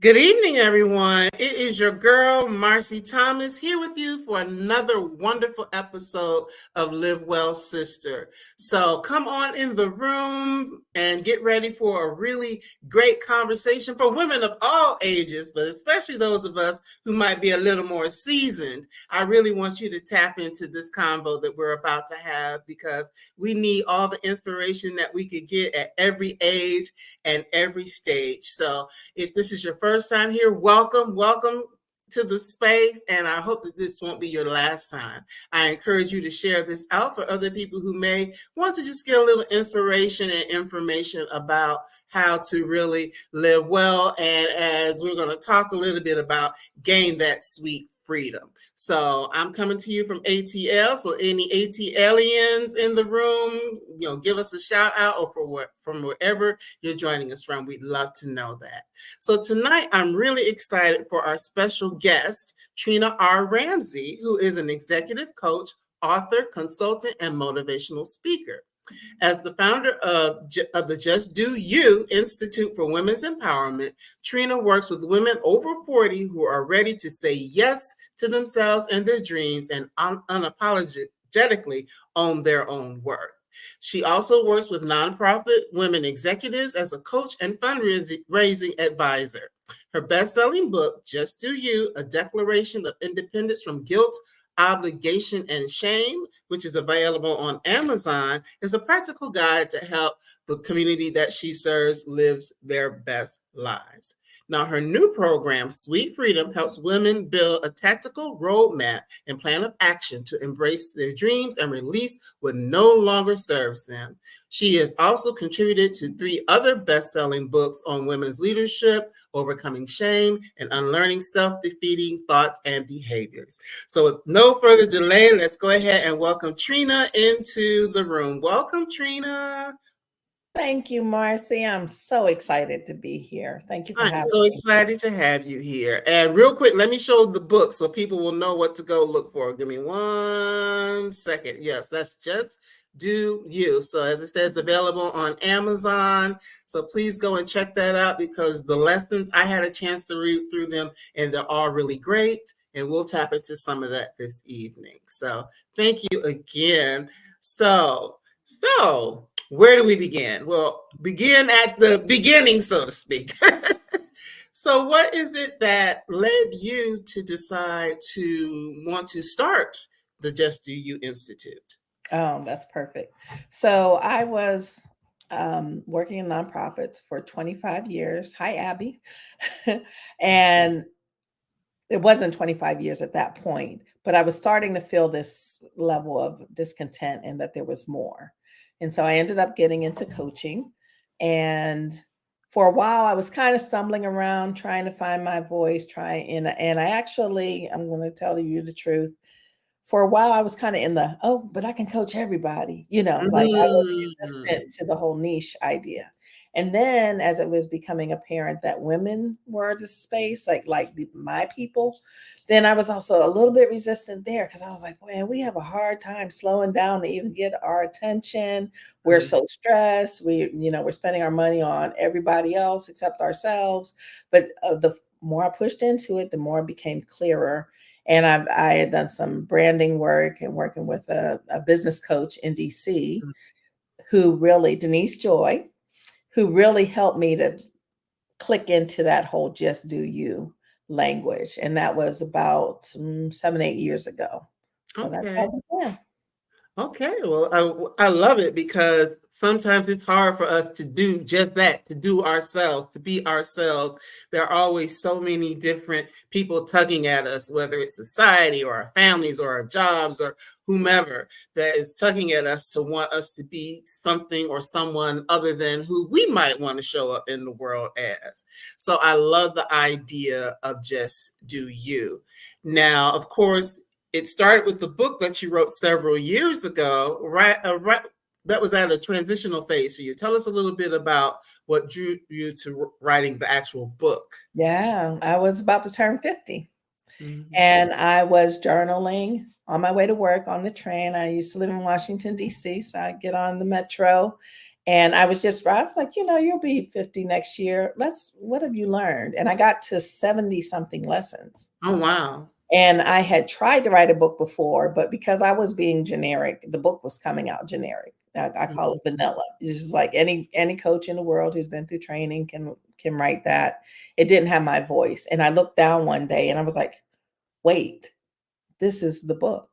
Good evening, everyone. It is your girl, Marcie Thomas, here with you for another wonderful episode of Live Well Sister. So come on in the room and get ready for a really great conversation for women of all ages, but especially those of us who might be a little more seasoned. I really want you to tap into this convo that we're about to have because we need all the inspiration that we could get at every age and every stage. So if this is your first time here, welcome to the space, and I hope that this won't be your last time. I encourage you to share this out for other people who may want to just get a little inspiration and information about how to really live well, and as we're going to talk a little bit about gain that sweet freedom. So I'm coming to you from ATL. So any ATLians in the room, give us a shout out, or from wherever you're joining us from. We'd love to know that. So tonight, I'm really excited for our special guest, Trina R. Ramsey, who is an executive coach, author, consultant, and motivational speaker. As the founder of the Just Do You Institute for Women's Empowerment, Trina works with women over 40 who are ready to say yes to themselves and their dreams and unapologetically own their own worth. She also works with nonprofit women executives as a coach and fundraising advisor. Her best-selling book, Just Do You, A Declaration of Independence from Guilt, Obligation, and Shame, which is available on Amazon, is a practical guide to help the community that she serves lives their best lives. Now, her new program, Sweet Freedom, helps women build a tactical roadmap and plan of action to embrace their dreams and release what no longer serves them. She has also contributed to 3 other best-selling books on women's leadership, overcoming shame, and unlearning self-defeating thoughts and behaviors. So with no further delay, let's go ahead and welcome Trina into the room. Welcome, Trina. Thank you, Marcie. I'm so excited to be here. Thank you for having me. I'm so excited to have you here. And real quick, let me show the book so people will know what to go look for. Give me 1 second. Yes, that's Just Do You. So as it says, available on Amazon. So please go and check that out because the lessons, I had a chance to read through them and they're all really great. And we'll tap into some of that this evening. So thank you again. So where do we begin? Well, begin at the beginning, so to speak. So what is it that led you to decide to want to start the Just Do You Institute? Oh, that's perfect. So I was working in nonprofits for 25 years. Hi, Abby. And it wasn't 25 years at that point, but I was starting to feel this level of discontent and that there was more. And so I ended up getting into coaching. And for a while, I was kind of stumbling around, trying to find my voice, and I actually, I'm going to tell you the truth. For a while, I was kind of in the, but I can coach everybody, like I was resistant to the whole niche idea. And then as it was becoming apparent that women were the space, my people, then I was also a little bit resistant there because I was like, man, we have a hard time slowing down to even get our attention. We're so stressed. We're spending our money on everybody else except ourselves. But the more I pushed into it, the more it became clearer. And I had done some branding work and working with a business coach in DC who really, Denise Joy, who really helped me to click into that whole just do you language. And that was about 7, 8 years ago. So that's how Okay. it began. Okay, well, I love it because sometimes it's hard for us to do just that, to do ourselves, to be ourselves. There are always so many different people tugging at us, whether it's society or our families or our jobs or whomever that is tugging at us to want us to be something or someone other than who we might want to show up in the world as. So I love the idea of just do you. Now, of course, it started with the book that you wrote several years ago, right? Right, that was at a transitional phase for you. Tell us a little bit about what drew you to writing the actual book. Yeah, I was about to turn 50 Mhm. and I was journaling on my way to work on the train. I used to live in Washington, D.C., so I get on the metro and I was like, you'll be 50 next year. What have you learned? And I got to 70 something lessons. Oh, wow. And I had tried to write a book before, but because I was being generic, the book was coming out generic. I call it Mhm. vanilla. It's just like any coach in the world who's been through training can write that. It didn't have my voice. And I looked down one day and I was like, wait, this is the book.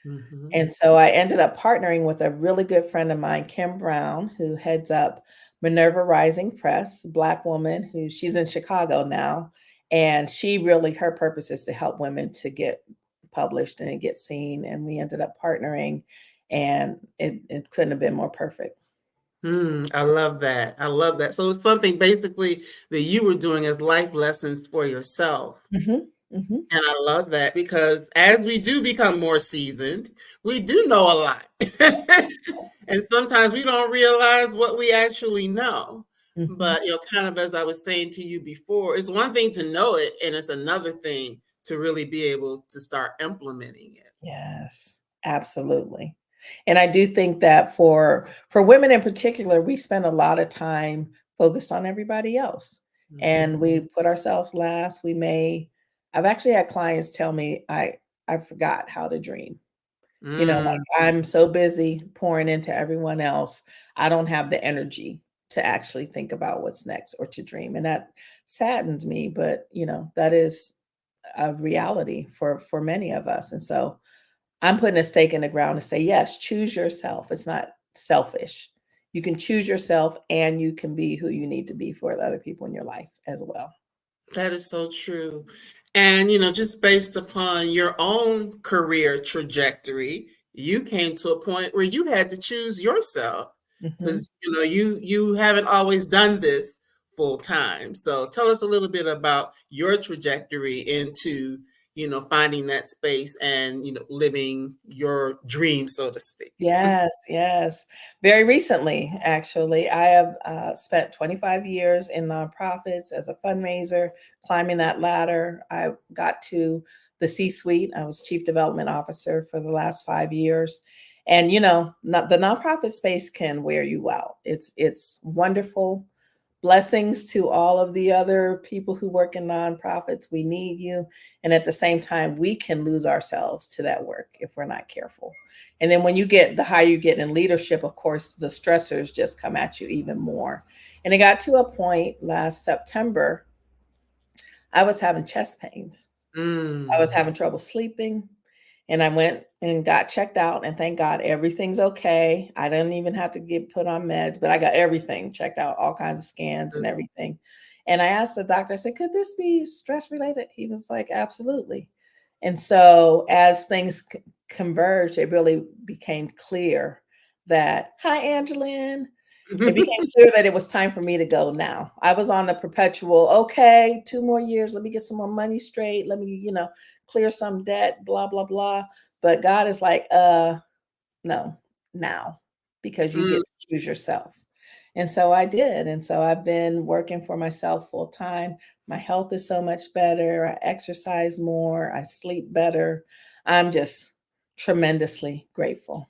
Mhm. And so I ended up partnering with a really good friend of mine, Kim Brown, who heads up Minerva Rising Press, Black woman who she's in Chicago now. And her purpose is to help women to get published and get seen. And we ended up partnering and it couldn't have been more perfect. I love that. I love that. So it's something basically that you were doing as life lessons for yourself. Hmm. Hmm. And I love that because as we do become more seasoned, we do know a lot. And sometimes we don't realize what we actually know. Hmm. But, kind of as I was saying to you before, it's one thing to know it, and it's another thing to really be able to start implementing it. Yes, absolutely. And I do think that for women in particular, we spend a lot of time focused on everybody else. And Mhm. we put ourselves last. I've actually had clients tell me I forgot how to dream. Mm, Like I'm so busy pouring into everyone else, I don't have the energy to actually think about what's next or to dream. And that saddens me, but that is a reality for many of us. And so I'm putting a stake in the ground to say, yes, choose yourself. It's not selfish. You can choose yourself and you can be who you need to be for the other people in your life as well. that is so true. And, just based upon your own career trajectory, you came to a point where you had to choose yourself Hmm. because, you haven't always done this full time. So tell us a little bit about your trajectory into, finding that space and, living your dream, so to speak. Yes, yes. Very recently, actually, I have spent 25 years in nonprofits as a fundraiser, climbing that ladder. I got to the C-suite. I was chief development officer for the last 5 years. And the nonprofit space can wear you out. It's wonderful. Blessings to all of the other people who work in nonprofits. We need you. And at the same time, we can lose ourselves to that work if we're not careful. And then when the higher you get in leadership, of course, the stressors just come at you even more. And it got to a point last September, I was having chest pains. I was Mm. having trouble sleeping. And I went and got checked out, and thank God everything's okay. I didn't even have to get put on meds, but I got everything checked out, all kinds of scans and everything. And I asked the doctor, I said, could this be stress related? He was like, absolutely. And so as things converged, it really became clear that, hi, Angeline. It became clear that it was time for me to go now. I was on the perpetual, okay, 2 more years, let me get some more money straight. Let me, clear some debt, blah, blah, blah. But God is like, no, now, because you Mm. get to choose yourself. And so I did. And so I've been working for myself full time. My health is so much better. I exercise more. I sleep better. I'm just tremendously grateful.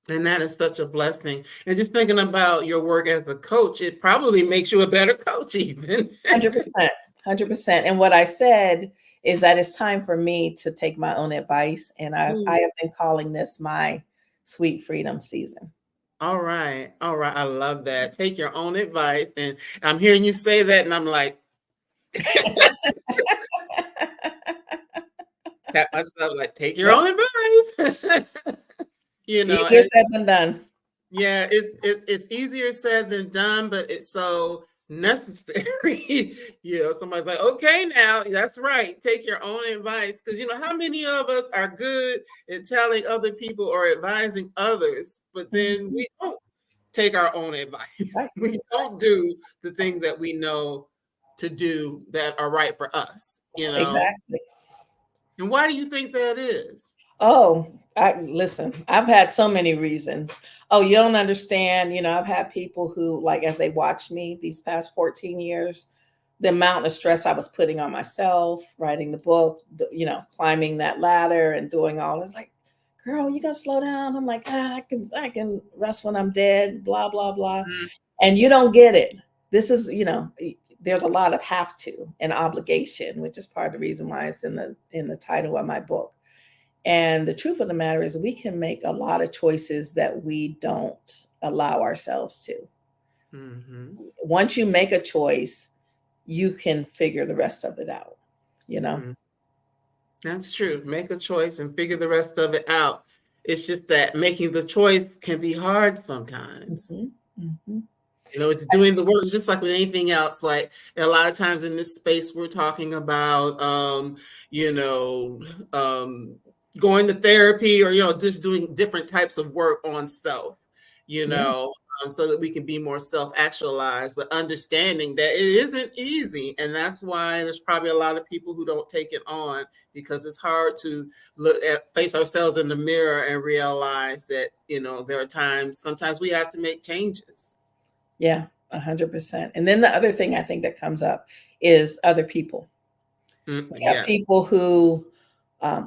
And that is such a blessing. And just thinking about your work as a coach, it probably makes you a better coach, even. 100%. 100%. And what I said is that it's time for me to take my own advice. And I Mm. have been calling this my sweet freedom season. All right. All right. I love that. Take your own advice. And I'm hearing you say that, and I'm like, pat myself, like, take your Yep. own advice. Easier And said than done. yeah, it's easier said than done, but it's so necessary. Somebody's like, okay, now that's right. Take your own advice. Because how many of us are good at telling other people or advising others, but then Mhm. we don't take our own advice. Right. We don't do the things that we know to do that are right for us. Exactly. And why do you think that is? Oh, listen, I've had so many reasons. Oh, you don't understand. I've had people who, like, as they watch me these past 14 years, the amount of stress I was putting on myself, writing the book, climbing that ladder and doing all this, like, girl, you gotta slow down. I'm like, I can rest when I'm dead, blah, blah, blah. Mm, And you don't get it. This is, there's a lot of have to and obligation, which is part of the reason why it's in the title of my book. And the truth of the matter is, we can make a lot of choices that we don't allow ourselves to. mhm, Once you make a choice, you can figure the rest of it out, you know? mm. That's true. Make a choice and figure the rest of it out. It's just that making the choice can be hard sometimes. Hmm. Hmm. It's doing the work. It's just like with anything else. Like a lot of times in this space, we're talking about, you know, um, going to therapy or, just doing different types of work on self, you Yeah, know, so that we can be more self-actualized, but understanding that it isn't easy. And that's why there's probably a lot of people who don't take it on because it's hard to face ourselves in the mirror and realize that, there are sometimes we have to make changes. yeah, 100%. And then the other thing I think that comes up is other people. We have Yes. people who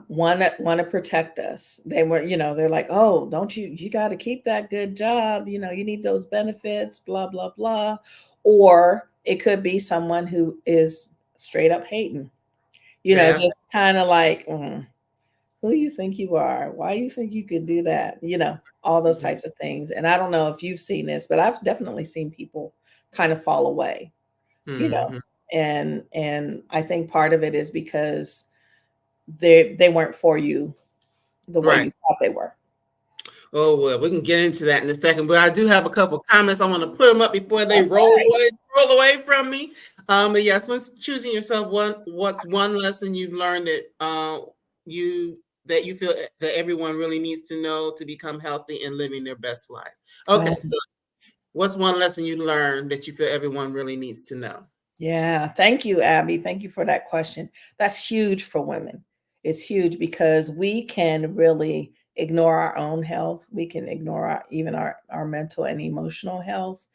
want to protect us. They're like, oh, don't you got to keep that good job. You need those benefits, blah, blah, blah. Or it could be someone who is straight up hating, Yeah. just kind of like, who you think you are? Why you think you could do that? All those Mhm. types of things. And I don't know if you've seen this, but I've definitely seen people kind of fall away, you know. Mhm. And I think part of it is because they weren't for you the way Right. you thought they were. Oh well, we can get into that in a second, but I do have a couple comments. I want to put them up before they Okay. roll away from me. But yes, when choosing yourself, what's one lesson you've learned you that you feel that everyone really needs to know to become healthy and living their best life? Okay, Oh, so what's one lesson you learned that you feel everyone really needs to know? yeah. Thank you, Abby. Thank you for that question. That's huge for women. It's huge because we can really ignore our own health. We can ignore even our mental and emotional health.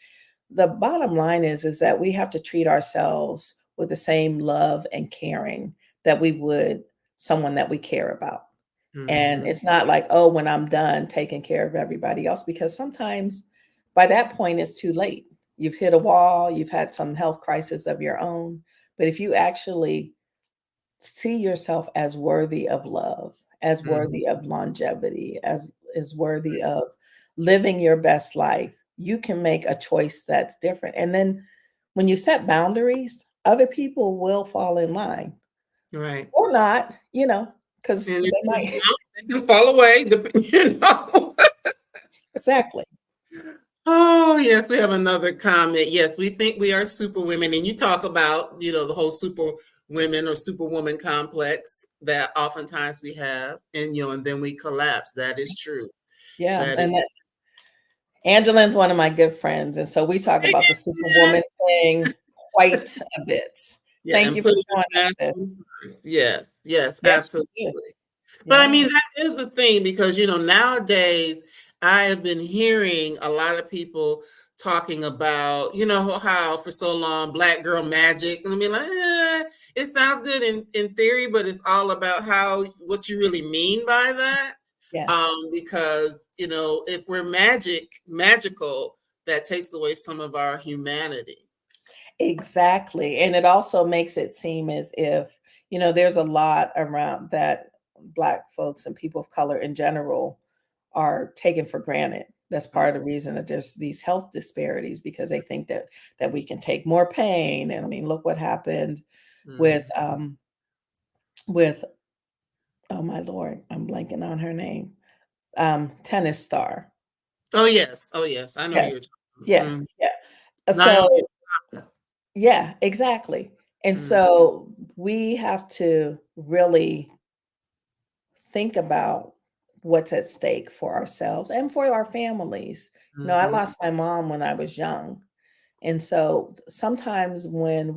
The bottom line is that we have to treat ourselves with the same love and caring that we would someone that we care about. And Hmm. it's not like, oh, when I'm done taking care of everybody else, because sometimes by that point it's too late. You've hit a wall, you've had some health crisis of your own. But if you actually see yourself as worthy of love, as Hmm. worthy of longevity, as is worthy of living your best life, you can make a choice that's different. And then when you set boundaries, other people will fall in line Right. or not, because And they might. they can fall away, Exactly. Oh, yes, we have another comment. Yes, we think we are super women. And you talk about, the whole super women or superwoman complex that oftentimes we have. And then we collapse. That is true. Yeah. That is. And Angelin's one of my good friends. And so we talk about the superwoman thing quite a bit. Yeah, Thank and you for putting the joining us, sis. masculine first. Yes, yes, Yes, you absolutely. do. But I Yeah. mean, that is the thing because, nowadays I have been hearing a lot of people talking about, how for so long Black girl magic. And I mean, like, it sounds good in theory, but it's all about what you really mean by that. Yes. Because, if we're magical, that takes away some of our humanity. Exactly. And it also makes it seem as if, there's a lot around that Black folks and people of color in general are taken for granted. That's part of the reason that there's these health disparities, because they think that we can take more pain. And I mean, look what happened with Mm. with oh my Lord, I'm blanking on her name. Tennis star. Oh yes. Oh yes. I know Yes. you're talking Yeah. about. Yeah. Naomi So Osaka. yeah, exactly. And Mm, so we have to really think about what's at stake for ourselves and for our families. I mhm, lost my mom when I was young. And so sometimes when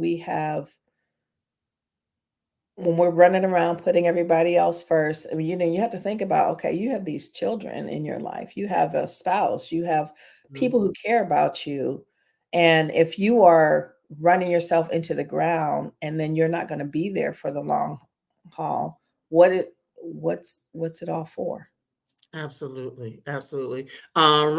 we're running around putting everybody else first, I mean, you have to think about, okay, you have these children in your life, you have a spouse, you have mhm. people who care about you. And if you are running yourself into the ground and then you're not going to be there for the long haul, what's it all for? Absolutely, absolutely. Author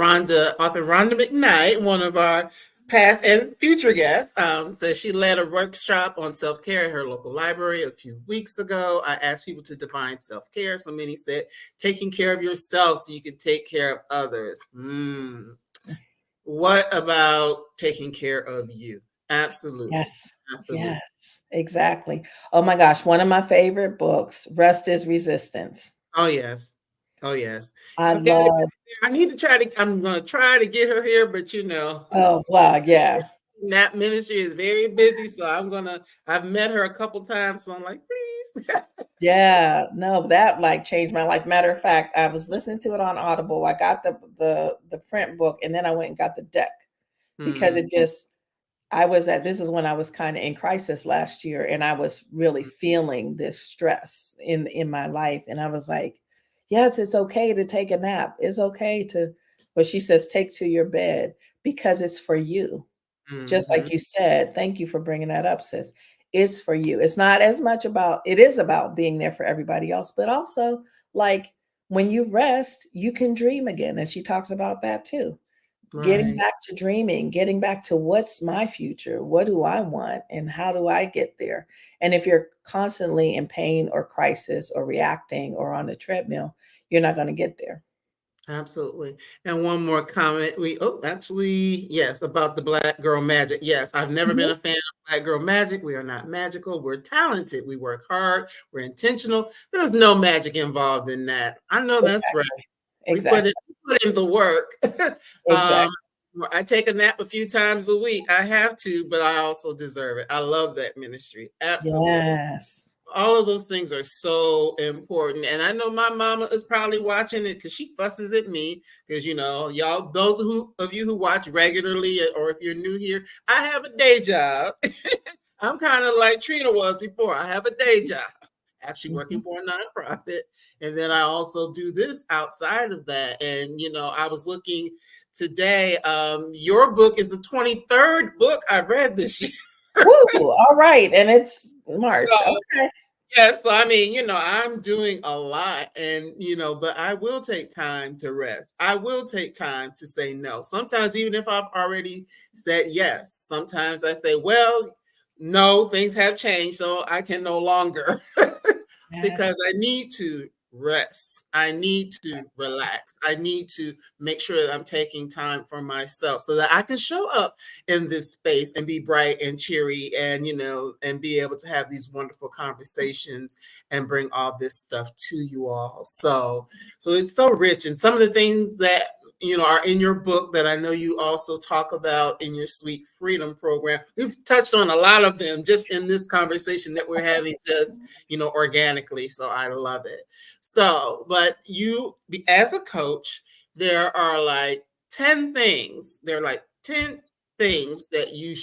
Rhonda McKnight, one of our past and future guests, says she led a workshop on self care at her local library a few weeks ago. I asked people to define self care. So many said taking care of yourself so you can take care of others. What about taking care of you? Absolutely, Yes. absolutely. Yes, exactly. Oh my gosh, one of my favorite books, Rest is Resistance. Oh yes, oh yes. I I've got it love, right there. I need to try to. I'm going to try to get her here, but oh wow, yeah. That ministry is very busy, so I've met her a couple times, so I'm like, please. Yeah, no, that like changed my life. Matter of fact, I was listening to it on Audible. I got the print book, and then I went and got the deck because Mm, this is when I was kind of in crisis last year, and I was really feeling this stress in my life. And I was like, yes, it's okay to take a nap. It's okay to, but she says, take to your bed because it's for you. Just mhm, like you said, thank you for bringing that up, sis. It's for you. It's not as much about, it is about being there for everybody else, but also like when you rest, you can dream again. And she talks about that too. Getting right. back to dreaming, getting back to what's my future? What do I want? And how do I get there? And if you're constantly in pain or crisis or reacting or on the treadmill, you're not going to get there. Absolutely. And one more comment. Actually, yes, about the Black Girl Magic. Yes, I've never been Mhm. a fan of Black Girl Magic. We are not magical. We're talented. We work hard. We're intentional. There's no magic involved in that. I know that's right. Exactly. We Exactly. put in the work. um, Exactly. I take a nap a few times a week. I have to, but I also deserve it. I love that ministry. Absolutely. Yes. All of those things are so important. And I know my mama is probably watching it because she fusses at me. Because y'all, those of you who watch regularly, or if you're new here, I have a day job. I'm kind of like Trina was before. I have a day job, actually working Mhm. for a nonprofit. And then I also do this outside of that. And I was looking today. Your book is the 23rd book I read this year. Woo! All right, and it's March. So Okay. yes, so I mean, I'm doing a lot, and but I will take time to rest. I will take time to say no. Sometimes, even if I've already said yes, sometimes I say, well, no, things have changed, so I can no longer Yeah. because I need to rest. I need to relax. I need to make sure that I'm taking time for myself so that I can show up in this space and be bright and cheery and and be able to have these wonderful conversations and bring all this stuff to you all. So it's so rich, and some of the things that are in your book that I know you also talk about in your Sweet Freedom program. We've touched on a lot of them just in this conversation that we're having, just organically. So I love it. So, but you, as a coach, there are like 10 things. There are like 10 things that you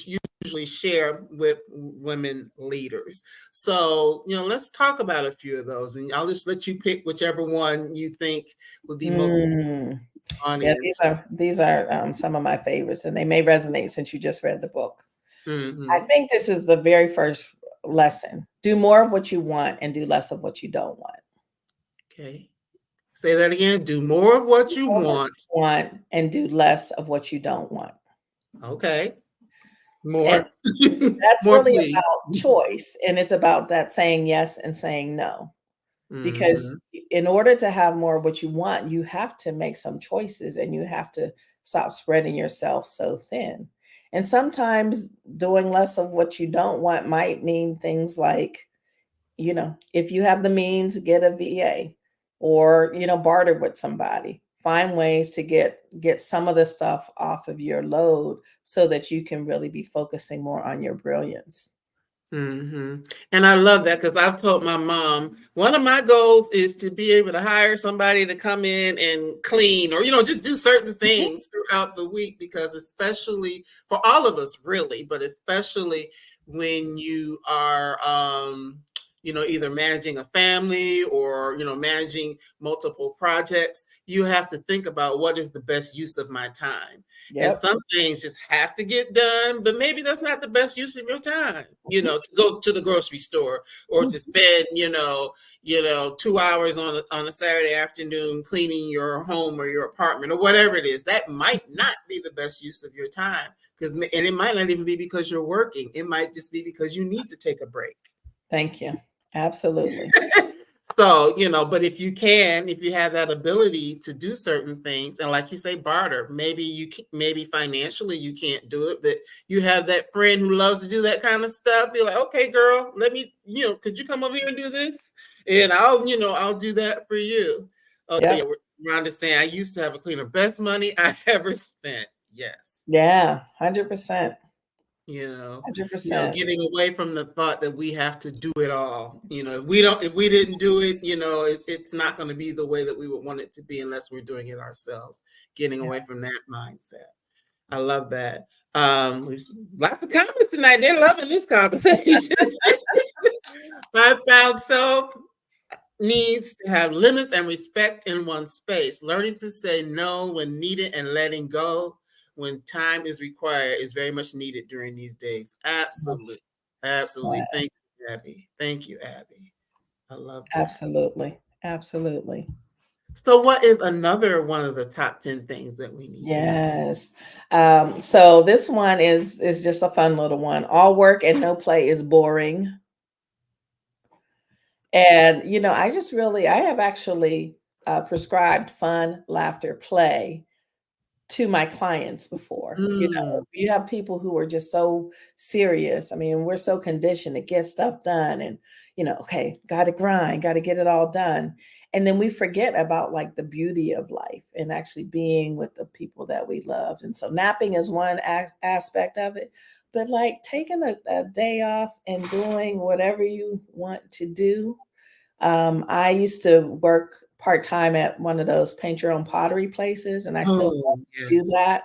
usually share with women leaders. So, let's talk about a few of those, and I'll just let you pick whichever one you think would be most Mm. Yeah, these audience. are these are some of my favorites, and they may resonate since you just read the book. I Hmm. think this is the very first lesson. Do more of what you want and do less of what you don't want. Okay. Say that again. Do more of what Do you more of what want. you want and do less of what you don't want. Okay. And More. that's More, really please. about choice, and it's about that saying yes and saying no. because Mm-hmm. in order to have more of what you want, you have to make some choices and you have to stop spreading yourself so thin. And sometimes doing less of what you don't want might mean things like, if you have the means, get a VA or, barter with somebody. Find ways to get some of the stuff off of your load so that you can really be focusing more on your brilliance. Hmm. And I love that because I've told my mom one of my goals is to be able to hire somebody to come in and clean or, just do certain Mhm. things throughout the week because especially for all of us really, but especially when you are, either managing a family or, managing multiple projects, you have to think about what is the best use of my time. And Yep. some things just have to get done, but maybe that's not the best use of your time, to go to the grocery store or to spend, 2 hours on a Saturday afternoon cleaning your home or your apartment or whatever it is. That might not be the best use of your time and it might not even be because you're working. It might just be because you need to take a break. Thank you. Absolutely. So, but if you have that ability to do certain things, and like you say, barter, maybe financially you can't do it, but you have that friend who loves to do that kind of stuff. Be like, okay, girl, let me, could you come over here and do this? And I'll do that for you. Oh, yeah. Yep. Rhonda's saying, I used to have a cleaner. Best money I ever spent. Yes. Yeah. 100%. you know 100%. Getting away from the thought that we have to do it all. If we didn't do it, it's not going to be the way that we would want it to be unless we're doing it ourselves. Getting Yeah. away from that mindset. I love that. We've lots of comments tonight. They're loving this conversation. I found self needs to have limits and respect in one's space. Learning to say no when needed and letting go when time is required is very much needed during these days. Absolutely. Absolutely. Yeah. Thank you, Abby. Thank you, Abby. I love that. Absolutely. Absolutely. So, what is another one of the top 10 things that we need to do? Yes. So this one is just a fun little one. All work and no play is boring. And I have actually prescribed fun, laughter, play to my clients before. Mm, You have people who are just so serious. I mean, we're so conditioned to get stuff done and, okay, got to grind, got to get it all done. And then we forget about like the beauty of life and actually being with the people that we love. And so napping is one aspect of it, but like taking a day off and doing whatever you want to do. I used to work part time at one of those paint your own pottery places, and I still oh, love to do yes.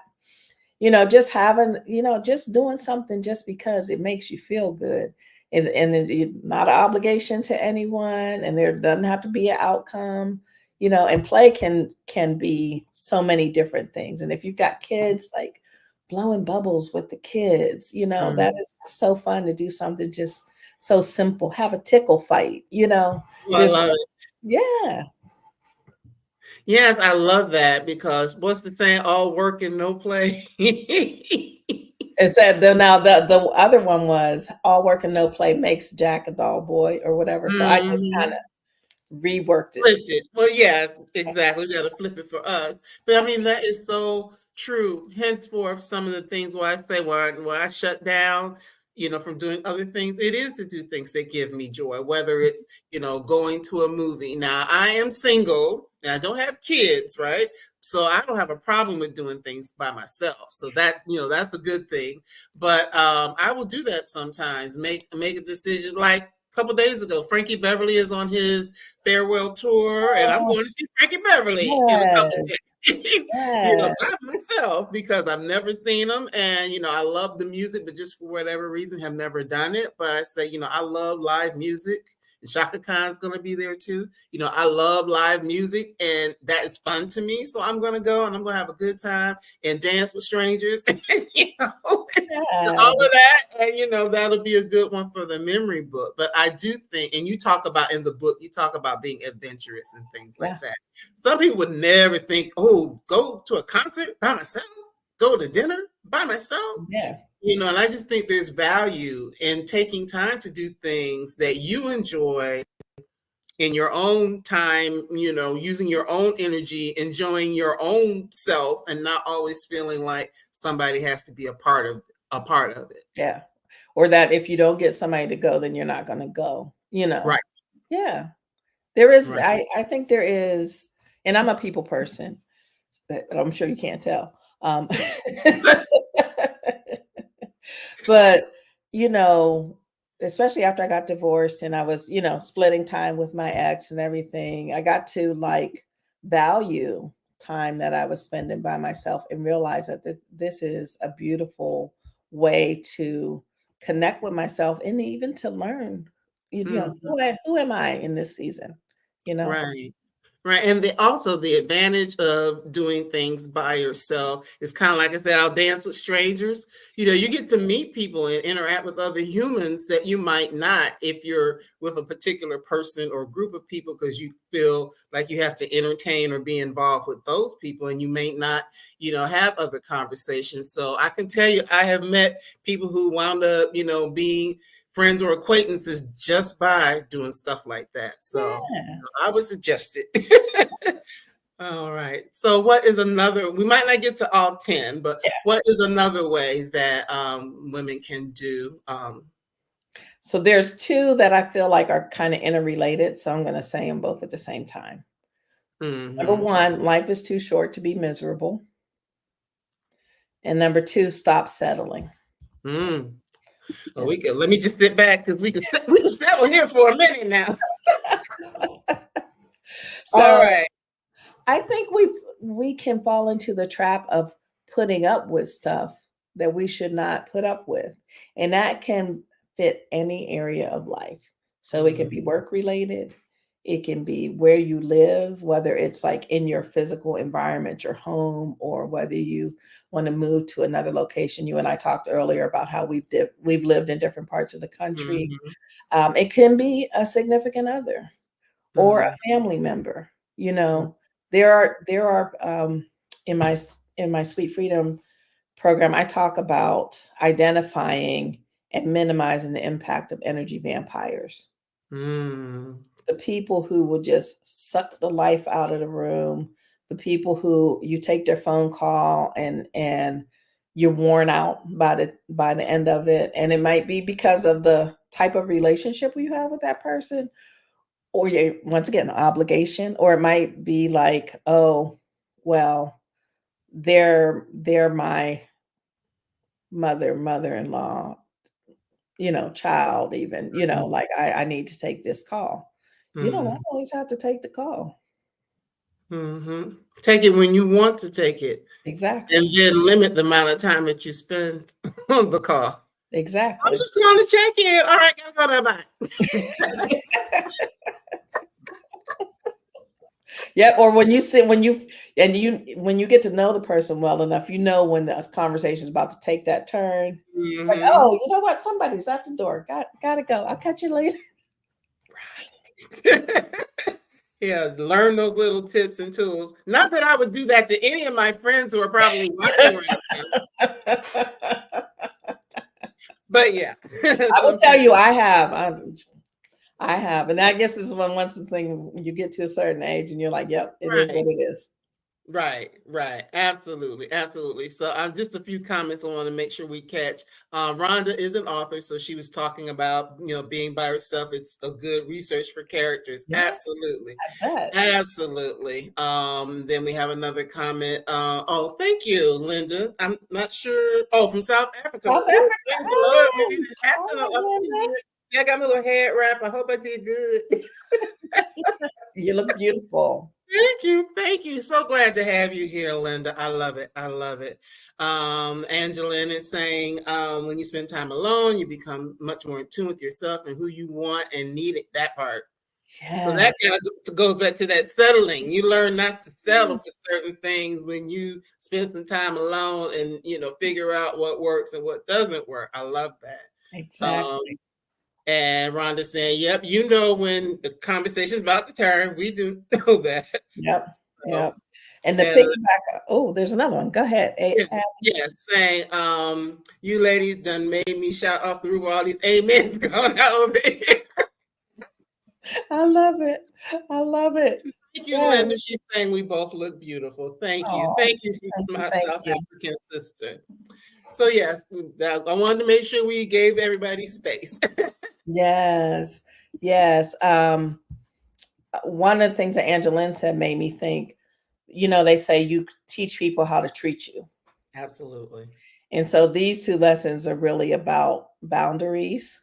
that. Just having, just doing something just because it makes you feel good. And it's not an obligation to anyone, and there doesn't have to be an outcome. And play can be so many different things. And if you've got kids, like blowing bubbles with the kids, that Mm. is so fun to do something just so simple. Have a tickle fight, Oh, I there's love it. yeah. Yes, I love that because what's the saying? All work and no play. It said now the other one was all work and no play makes Jack a dull boy or whatever. So I just kind Mhm. of reworked it. Flipped it. Well, yeah, exactly. We got to flip it for us. But I mean, that is so true. Henceforth, some of the things where I say, where I shut down, from doing other things, it is to do things that give me joy, whether it's, going to a movie. Now, I am single and I don't have kids, right? So I don't have a problem with doing things by myself. So that, that's a good thing. But I will do that sometimes, make a decision like a couple days ago. Frankie Beverly is on his farewell tour, and I'm Oh, going to see Frankie Beverly in a couple yes, of days, yes, by myself because I've never seen him, and I love the music, but just for whatever reason, have never done it. But I say, I love live music. And Shaka Khan's going to be there too. I love live music, and that is fun to me. So I'm going to go, and I'm going to have a good time and dance with strangers, and, yes, all of that. And, that'll be a good one for the memory book. But I do think, and you talk about in the book, you talk about being adventurous and things like yeah, that. Some people would never think, oh, go to a concert by myself, go to dinner by myself. yeah, And I just think there's value in taking time to do things that you enjoy in your own time, using your own energy, enjoying your own self, and not always feeling like somebody has to be a part of it. Yeah. Or that if you don't get somebody to go, then you're not going to go, Right. Yeah. There is, Right. I think there is, and I'm a people person, I'm sure you can't tell. But, especially after I got divorced and I was, splitting time with my ex and everything, I got to like value time that I was spending by myself and realize that this is a beautiful way to connect with myself and even to learn, Mhm. who am I in this season, you know? Right. Right. And also the advantage of doing things by yourself is kind of like I said, I'll dance with strangers. You get to meet people and interact with other humans that you might not if you're with a particular person or group of people, because you feel like you have to entertain or be involved with those people, and you may not, have other conversations. So I can tell you, I have met people who wound up, being friends or acquaintances just by doing stuff like that. So Yeah. I would suggest it. All right. So what is another, we might not get to all 10, but Yeah. what is another way that women can do? So there's two that I feel like are kind of interrelated. So I'm going to say them both at the same time. Number Mhm. one, life is too short to be miserable. And number two, stop settling. Mm. Well, Yeah. let me just sit back because we can settle here for a minute now. All So right. I think we can fall into the trap of putting up with stuff that we should not put up with. And that can fit any area of life. So it can Mhm. be work related, it can be where you live, whether it's like in your physical environment, your home, or whether you want to move to another location. You and I talked earlier about how we've lived in different parts of the country. Mhm. It can be a significant other or a Mhm. family member. You know, there are in my Sweet Freedom program, I talk about identifying and minimizing the impact of energy vampires. Mhm. The people who will just suck the life out of the room, the people who you take their phone call and you're worn out by the end of it. And it might be because of the type of relationship you have with that person, or you once again obligation, or it might be like, oh, well, they're my mother-in-law, child, even, Mhm. like I need to take this call. You don't Mhm. always have to take the call. Mhm. Take it when you want to take it, and Exactly. then limit the amount of time that you spend on the call. I'm Exactly. just going to check in. All right, gotta go to Yeah, or when you sit when you and you when you get to know the person well enough, when the conversation is about to take that turn. Like, Mhm. oh, you know what? Somebody's at the door. Gotta go. I'll catch you later. Yeah, learn those little tips and tools. Not that I would do that to any of my friends who are probably watching right now, but yeah, I will some tell you, people. I have, and I guess this is once the thing you get to a certain age, and you're like, "Yep, it is what Right. it is." Right, right. Absolutely, absolutely. So just a few comments I want to make sure we catch. Rhonda is an author, so she was talking about, being by herself. It's a good research for characters. Yeah, Absolutely. I bet. Absolutely. Then we have another comment. Oh, thank you, Linda. I'm not sure. Oh, from South Africa. South Oh, Africa. praise the Lord. You're Oh, even accent oh, up pretty Linda, good. Yeah, I got my little head wrap. I hope I did good. you look beautiful. Thank you. Thank you. So glad to have you here, Linda. I love it. I love it. Angeline is saying, when you spend time alone, you become much more in tune with yourself and who you want and need it, that part. So Yeah. that kind of goes back to that settling. You learn not to settle for certain things when you spend some time alone and, figure out what works and what doesn't work. I love that. Um, Exactly. and Rhonda saying, yep, when the conversation's about to turn. We do know that. Yep. So, Yep. And the and piggyback. Oh, there's another one. Go ahead. yes, saying, you ladies done made me shout off the roof all these amens going out over here. I love it. I love it. Thank you, Linda. Yes. She's saying we both look beautiful. Thank you. Oh, Thank you, thank you. my Thank South you. African sister. So yes, I wanted to make sure we gave everybody space. Yes. Yes. One of the things that Angeline said made me think, they say you teach people how to treat you. Absolutely. And so these two lessons are really about boundaries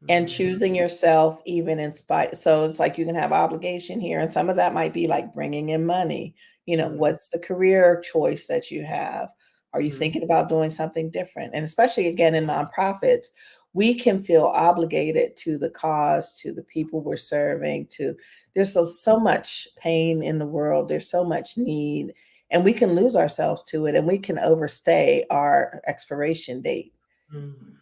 and Mhm. choosing yourself even in spite. So it's like you can have obligation here, and some of that might be like bringing in money. Mhm. What's the career choice that you have? Are you Mhm. thinking about doing something different? And especially again in nonprofits, we can feel obligated to the cause, to the people we're serving, to there's so much pain in the world, there's so much need, and we can lose ourselves to it, and we can overstay our expiration date. Mhm.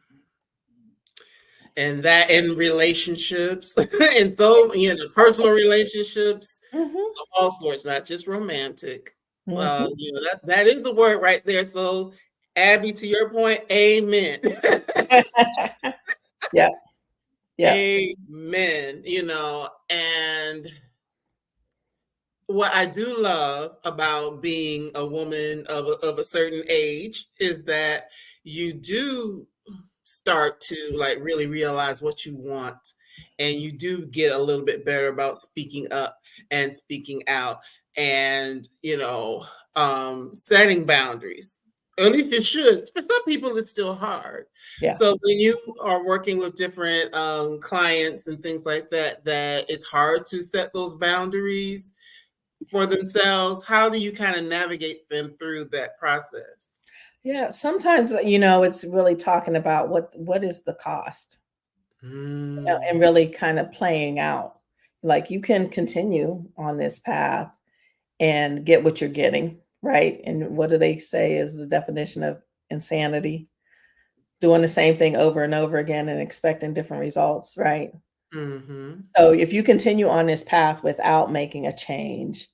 And that in relationships, and so personal relationships, Hmm. of all sorts, not just romantic. Hmm. That is the word right there. So, Abby, to your point, amen. Yeah. Yeah. Amen. And what I do love about being a woman of a certain age is that you do start to like really realize what you want, and you do get a little bit better about speaking up and speaking out, and setting boundaries. Or at least it should. For some people it's still hard. Yeah. So when you are working with different clients and things like that, that it's hard to set those boundaries for themselves, how do you kind of navigate them through that process? Yeah. Sometimes, it's really talking about what is the cost, and Mm, really kind of playing out. Like you can continue on this path and get what you're getting, right? And what do they say is the definition of insanity? Doing the same thing over and over again and expecting different results, right? mm-hmm, So if you continue on this path without making a change,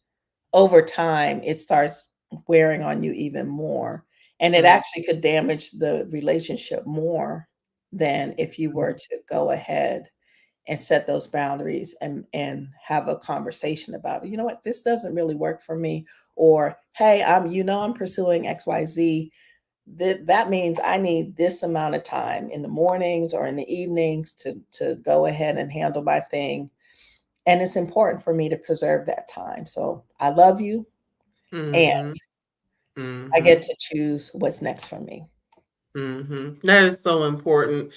over time, it starts wearing on you even more. And it mm-hmm, actually could damage the relationship more than if you were to go ahead and set those boundaries and have a conversation about it. You know what? This doesn't really work for me. Or, hey, I'm pursuing XYZ. That means I need this amount of time in the mornings or in the evenings to go ahead and handle my thing. And it's important for me to preserve that time. So I love you, and mm-hmm, I mm-hmm, get to choose what's next for me. mm-hmm. That is so important.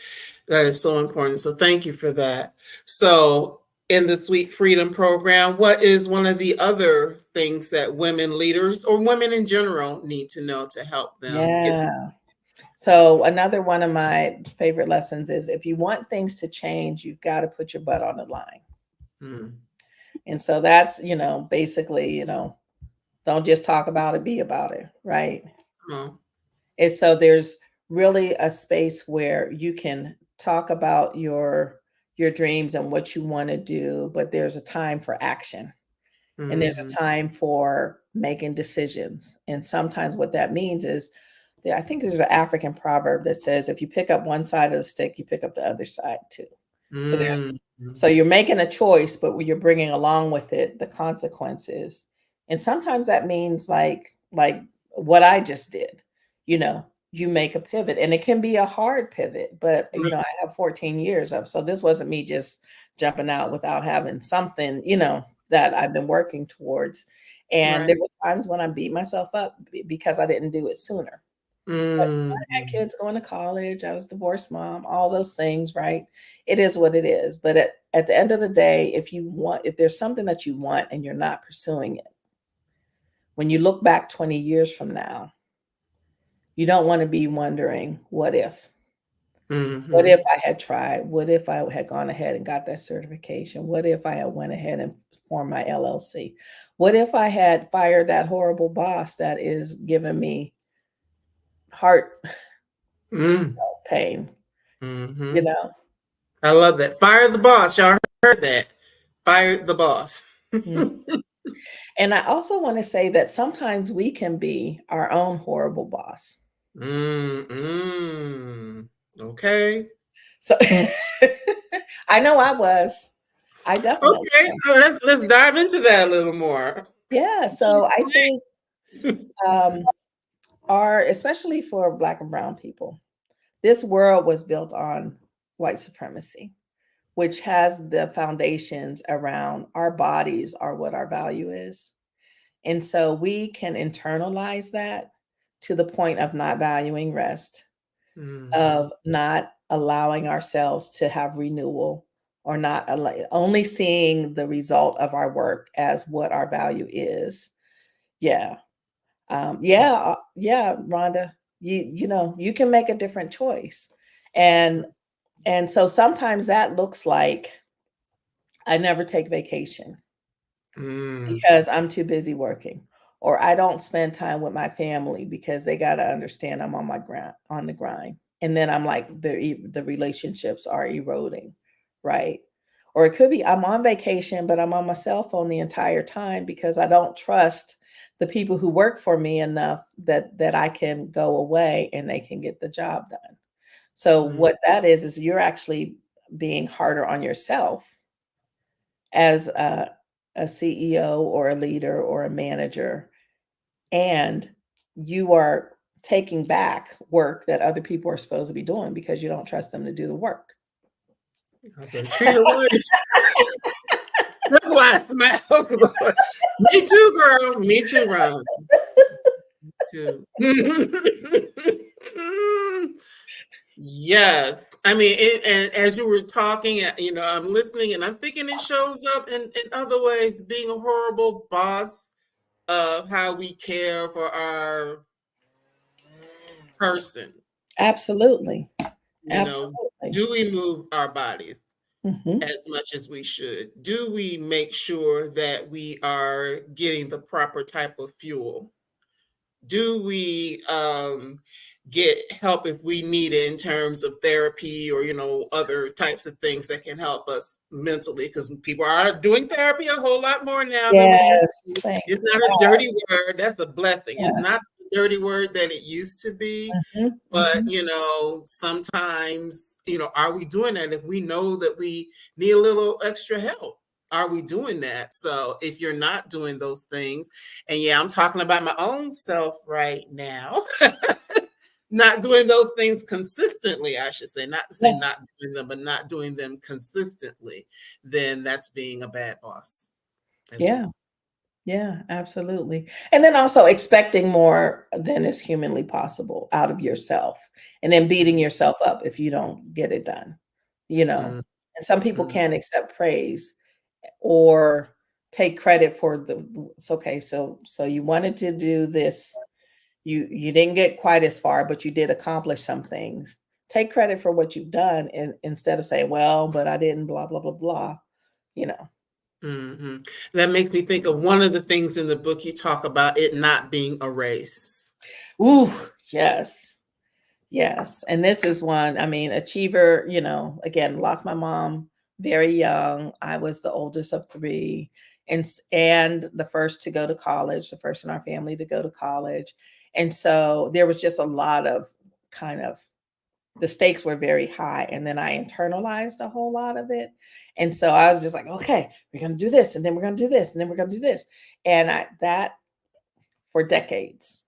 That is so important. So thank you for that. So in the Sweet Freedom program, what is one of the other things that women leaders or women in general need to know to help them get Yeah. So another one of my favorite lessons is if you want things to change, you've got to put your butt on the line. mm, And so that's, basically, don't just talk about it, be about it, right? oh, And so there's really a space where you can talk about your dreams and what you want to do, but there's a time for action. And there's mm-hmm, a time for making decisions. And sometimes what that means is I think there's an African proverb that says if you pick up one side of the stick, you pick up the other side too. So mm-hmm, you're making a choice, but you're bringing along with it the consequences. And sometimes that means like what I just did. You make a pivot, and it can be a hard pivot, but I have 14 years of, so this wasn't me just jumping out without having something, that I've been working towards. And right. there were times when I beat myself up because I didn't do it sooner. But I had Mm-hmm, kids going to college. I was a divorced mom, all those things, right? It is what it is. But at the end of the day, if there's something that you want and you're not pursuing it, when you look back 20 years from now, you don't want to be wondering, what if? What mm-hmm, if I had tried? What if I had gone ahead and got that certification? What if I had went ahead and formed my LLC? What if I had fired that horrible boss that is giving me heart pain, you mm-hmm. know? I love that. Fire the boss. Y'all heard that. Fire the boss. Mm. And I also want to say that sometimes we can be our own horrible boss. Mm-mm. Okay. So I know I was. I definitely Okay, am. so let's dive into that a little more. Yeah. So I think um, especially for Black and Brown people, this world was built on white supremacy, which has the foundations around our bodies are what our value is. And so we can internalize that to the point of not valuing rest, Mhm. of not allowing ourselves to have renewal, or not only seeing the result of our work as what our value is. Yeah. Yeah, Rhonda, you can make a different choice. And so sometimes that looks like I never take vacation Mm. because I'm too busy working, or I don't spend time with my family because they got to understand I'm on the grind. And then I'm like the relationships are eroding, right? Or it could be I'm on vacation but I'm on my cell phone the entire time because I don't trust the people who work for me enough that I can go away and they can get the job done. So Mm. what that is you're actually being harder on yourself as a CEO or a leader or a manager, and you are taking back work that other people are supposed to be doing because you don't trust them to do the work. Okay, Trina, what is that's why I smiled. Me too, girl. Me too, Ron. Too. Yes. I mean, and as you were talking, I'm listening and I'm thinking it shows up in other ways, being a horrible boss of how we care for our person. Absolutely. You know, Absolutely. do we move our bodies Hmm. as much as we should? Do we make sure that we are getting the proper type of fuel? Do we get help if we need it in terms of therapy or other types of things that can help us mentally, because people are doing therapy a whole lot more now than they used Yes. to. Thank It's not a dirty word. That's a blessing. It's Yes. not the dirty word that it used to be. Hmm. But Hmm. sometimes are we doing that if we know that we need a little extra help? Are we doing that? So if you're not doing those things, and yeah, I'm talking about my own self right now. Not doing those things consistently, I should say, not to say Yeah. not doing them, but not doing them consistently, then that's being a bad boss as Yeah. well. Yeah, absolutely. And then also expecting more than is humanly possible out of yourself, and then beating yourself up if you don't get it done, you know. Mm-hmm. And some people can't accept praise or take credit for it's okay. So you wanted to do this. You didn't get quite as far, but you did accomplish some things. Take credit for what you've done, and instead of saying, well, but I didn't, blah, blah, blah, blah, you know. Mm-hmm. That makes me think of one of the things in the book you talk about it not being a race. Ooh, yes. Yes, and this is one, I mean, achiever, again, lost my mom very young. I was the oldest of three, and the first to go to college, the first in our family to go to college. And so there was just a lot of kind of the stakes were very high, and then I internalized a whole lot of it. And so I was just like, okay, we're going to do this, and then we're going to do this, and then we're going to do this. And that for decades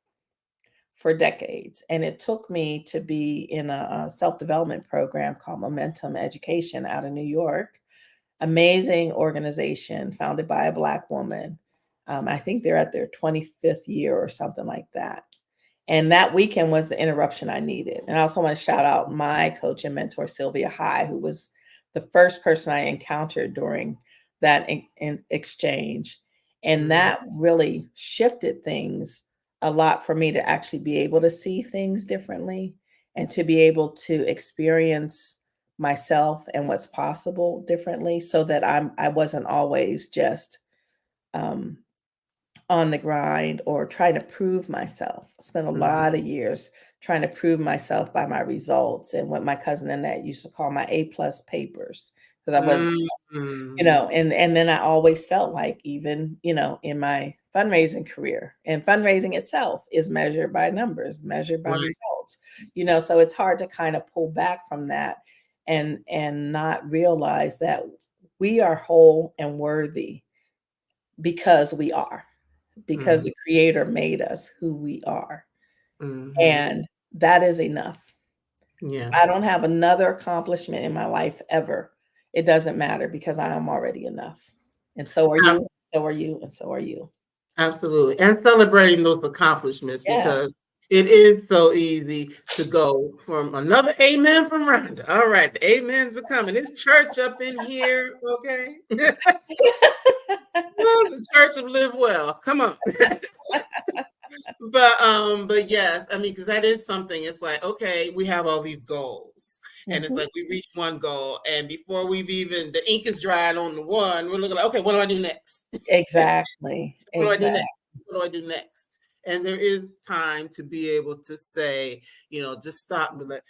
And it took me to be in a self development program called Momentum Education out of New York. Amazing organization founded by a Black woman. I think they're at their 25th year or something like that. And that weekend was the interruption I needed. And I also want to shout out my coach and mentor, Sylvia High, who was the first person I encountered during that exchange. And Mm-hmm. that really shifted things a lot for me to actually be able to see things differently and to be able to experience myself and what's possible differently, so that I wasn't always just um, on the grind or trying to prove myself. I spent a Mm-hmm. lot of years trying to prove myself by my results and what my cousin Annette used to call my A+ papers, because I was, Mm-hmm. and then I always felt like, even, in my fundraising career, and fundraising itself is measured by numbers, measured by Right. results, so it's hard to kind of pull back from that and not realize that We are whole and worthy because we are, because Mm-hmm. the Creator made us who we are. Mm-hmm. And that is enough. If I Yes. don't have another accomplishment in my life ever, it doesn't matter because I am already enough. And so are you, so are you, and so are you. Absolutely. And celebrating those accomplishments Yeah. because it is so easy to go from another amen from Rhonda. All right, the amens are coming. It's church up in here, okay? The church of Live Well. Come on. But yes, I mean, because that is something. It's like, okay, we have all these goals. And it's Mhm. like we reach one goal, and before we've even the ink is dried on the one, we're looking like, okay, what do I do next? Exactly. What do I do Exactly. next? What do I do next? And there is time to be able to say, just stop and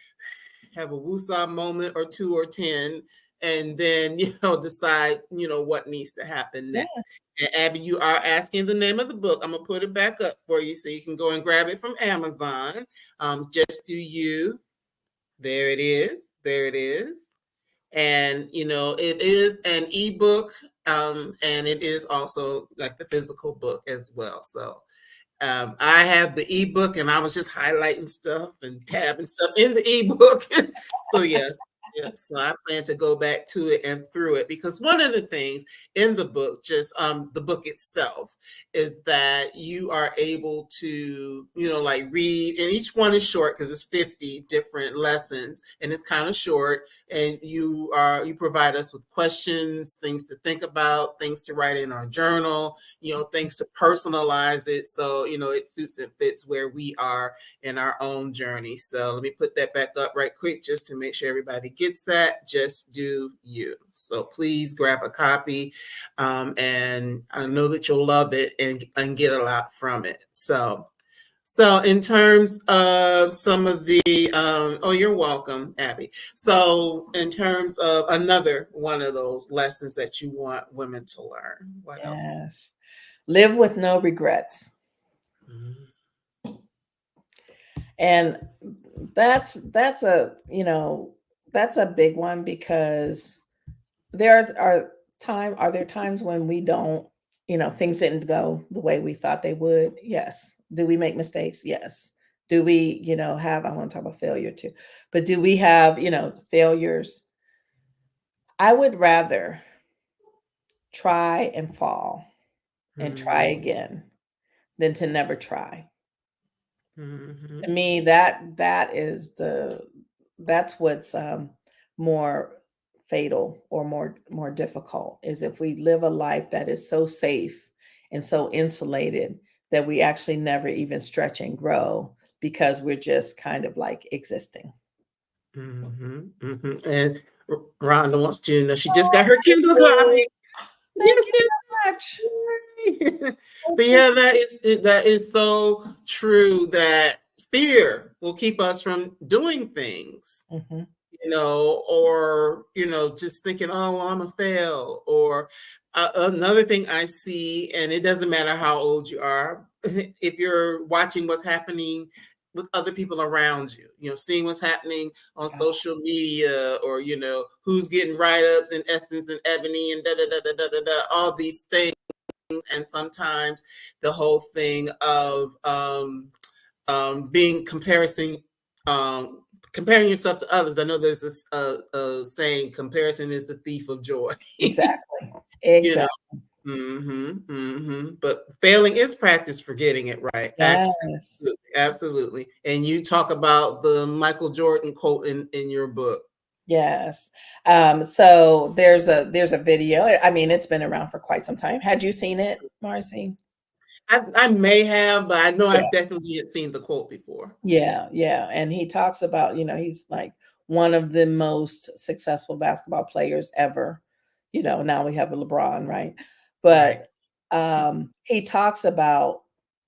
have a woosah moment or two or 10, and then, decide, what needs to happen Yeah. next. And Abby, you are asking the name of the book. I'm going to put it back up for you so you can go and grab it from Amazon. Just Do You. There it is. There it is. And it is an ebook, and it is also like the physical book as well. So I have the ebook, and I was just highlighting stuff and tabbing stuff in the ebook. So yes, yes. So I plan to go back to it and through it, because one of the things in the book, just the book itself, is that you are able to, like read, and each one is short because it's 50 different lessons, and it's kind of short. And you provide us with questions, things to think about, things to write in our journal, things to personalize it. So, it suits and fits where we are in our own journey. So let me put that back up right quick just to make sure everybody gets that. Just Do You. So please grab a copy. And I know that you'll love it and get a lot from it. So in terms of some of the, oh, you're welcome, Abby. So in terms of another one of those lessons that you want women to learn, what else? Yes. Live with no regrets. Mhm. And that's a, that's a big one because are there times when we don't, things didn't go the way we thought they would? Yes. Do we make mistakes? Yes. Do we, have, I want to talk about failure too, but do we have, failures? I would rather try and fall and try Mhm. again than to never try. To Mhm. me, that's what's more fatal or more difficult, is if we live a life that is so safe and so insulated that we actually never even stretch and grow because we're just kind of like existing. Mhm. Mhm. And Rhonda wants you to know she just Oh, got her thank Kindle you. copy. Thank Yes, you yes, so much. yes. Thank But you. yeah, that is so true, that fear will keep us from doing things, Mhm. or just thinking, oh, well, I'm a fail. Or another thing I see, and it doesn't matter how old you are, if you're watching what's happening with other people around you, seeing what's happening on Yeah. social media, or who's getting write-ups in Essence and Ebony and da da da da da da, da, all these things. And sometimes the whole thing of being comparing yourself to others. I know there's this saying, comparison is the thief of joy. Exactly. you know Exactly. But failing is practice for getting it right. Yes. Absolutely, absolutely. And you talk about the Michael Jordan quote in your book. Yes. So there's a video. I mean, it's been around for quite some time. Had you seen it, Marcie? I may have, but I know Yeah. I've definitely had seen the quote before. Yeah, yeah. And he talks about, he's like one of the most successful basketball players ever. Now we have a LeBron, right? Right. But he talks about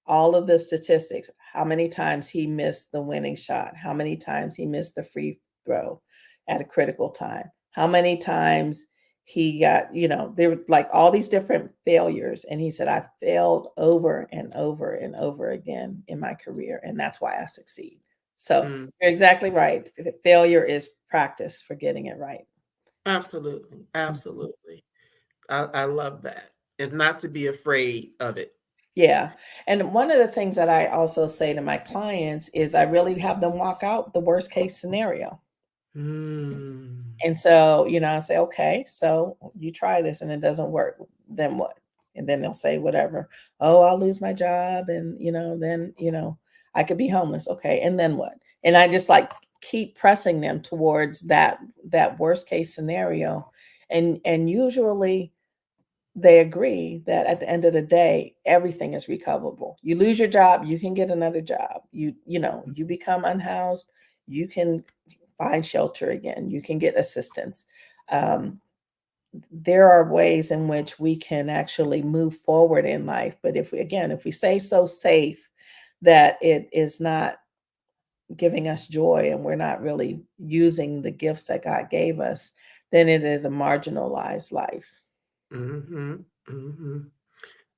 all of the statistics, how many times he missed the winning shot, how many times he missed the free throw at a critical time, how many times he got, there were like all these different failures. And he said, I failed over and over and over again in my career. And that's why I succeed. So Mm, you're exactly right. Failure is practice for getting it right. absolutely. Mhm. Absolutely. I love that. And not to be afraid of it. Yeah. And one of the things that I also say to my clients is I really have them walk out the worst case scenario. Mm. And so, I say, okay, so you try this and it doesn't work. Then what? And then they'll say, whatever. Oh, I'll lose my job. And, then, I could be homeless. Okay. And then what? And I just like keep pressing them towards that worst case scenario. And usually they agree that at the end of the day, everything is recoverable. You lose your job, you can get another job. You become unhoused, you can find shelter again, you can get assistance. Um, there are ways in which we can actually move forward in life. But if we stay so safe that it is not giving us joy and we're not really using the gifts that God gave us, then it is a marginalized life. Mm-hmm. Mm-hmm.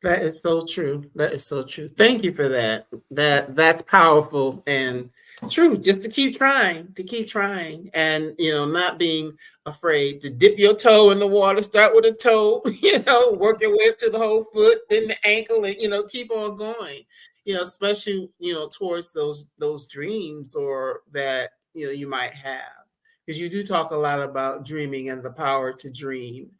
That is so true. That is so true. Thank you for that. That's powerful and true. Just to keep trying, and not being afraid to dip your toe in the water. Start with a toe, work your way up to the whole foot, then the ankle, and keep on going. Especially towards those dreams or that you might have, because you do talk a lot about dreaming and the power to dream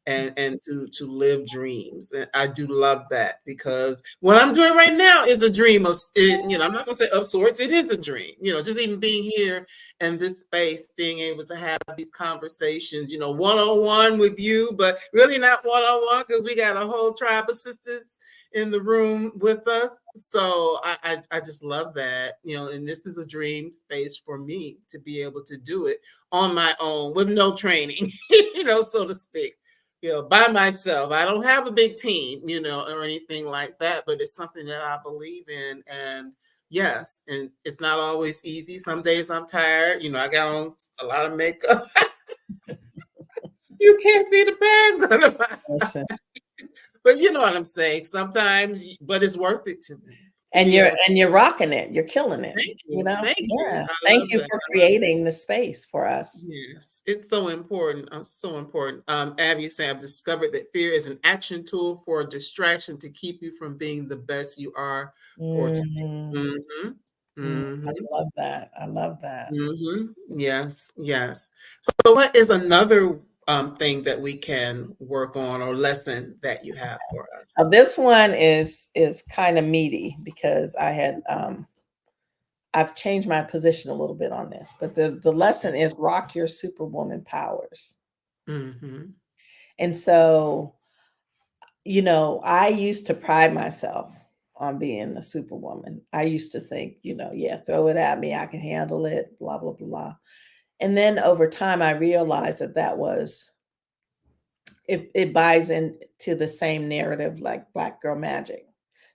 and to live dreams. And I do love that, because what I'm doing right now is a dream of I'm not gonna say of sorts, it is a dream. Just even being here in this space, being able to have these conversations, one-on-one with you, but really not one-on-one, because we got a whole tribe of sisters in the room with us. So I just love that, and this is a dream space for me to be able to do it on my own with no training, so to speak, by myself. I don't have a big team, or anything like that, but it's something that I believe in. And yes, and it's not always easy. Some days I'm tired. I got on a lot of makeup. You can't see the bags under my Listen. but you know what I'm saying. Sometimes, but it's worth it to me to And be you're able. and you're rocking it. You're killing it, Thank you, thank you. Yeah. I Thank love you that. for I love creating the space for us. Yes, it's so important. So important. Abby is saying, I've discovered that fear is an action tool for a distraction to keep you from being the best you are or to be. Mhm. Mm-hmm. I Mm-hmm. love that. I love that. Mm-hmm. Yes, yes. So what is another thing that we can work on, or lesson that you have for us? Now this one is kind of meaty because I've changed my position a little bit on this, but the lesson is rock your superwoman powers. Mm-hmm. And so, I used to pride myself on being a superwoman. I used to think, yeah, throw it at me, I can handle it, blah, blah, blah. And then over time, I realized that was it buys into the same narrative like Black girl magic,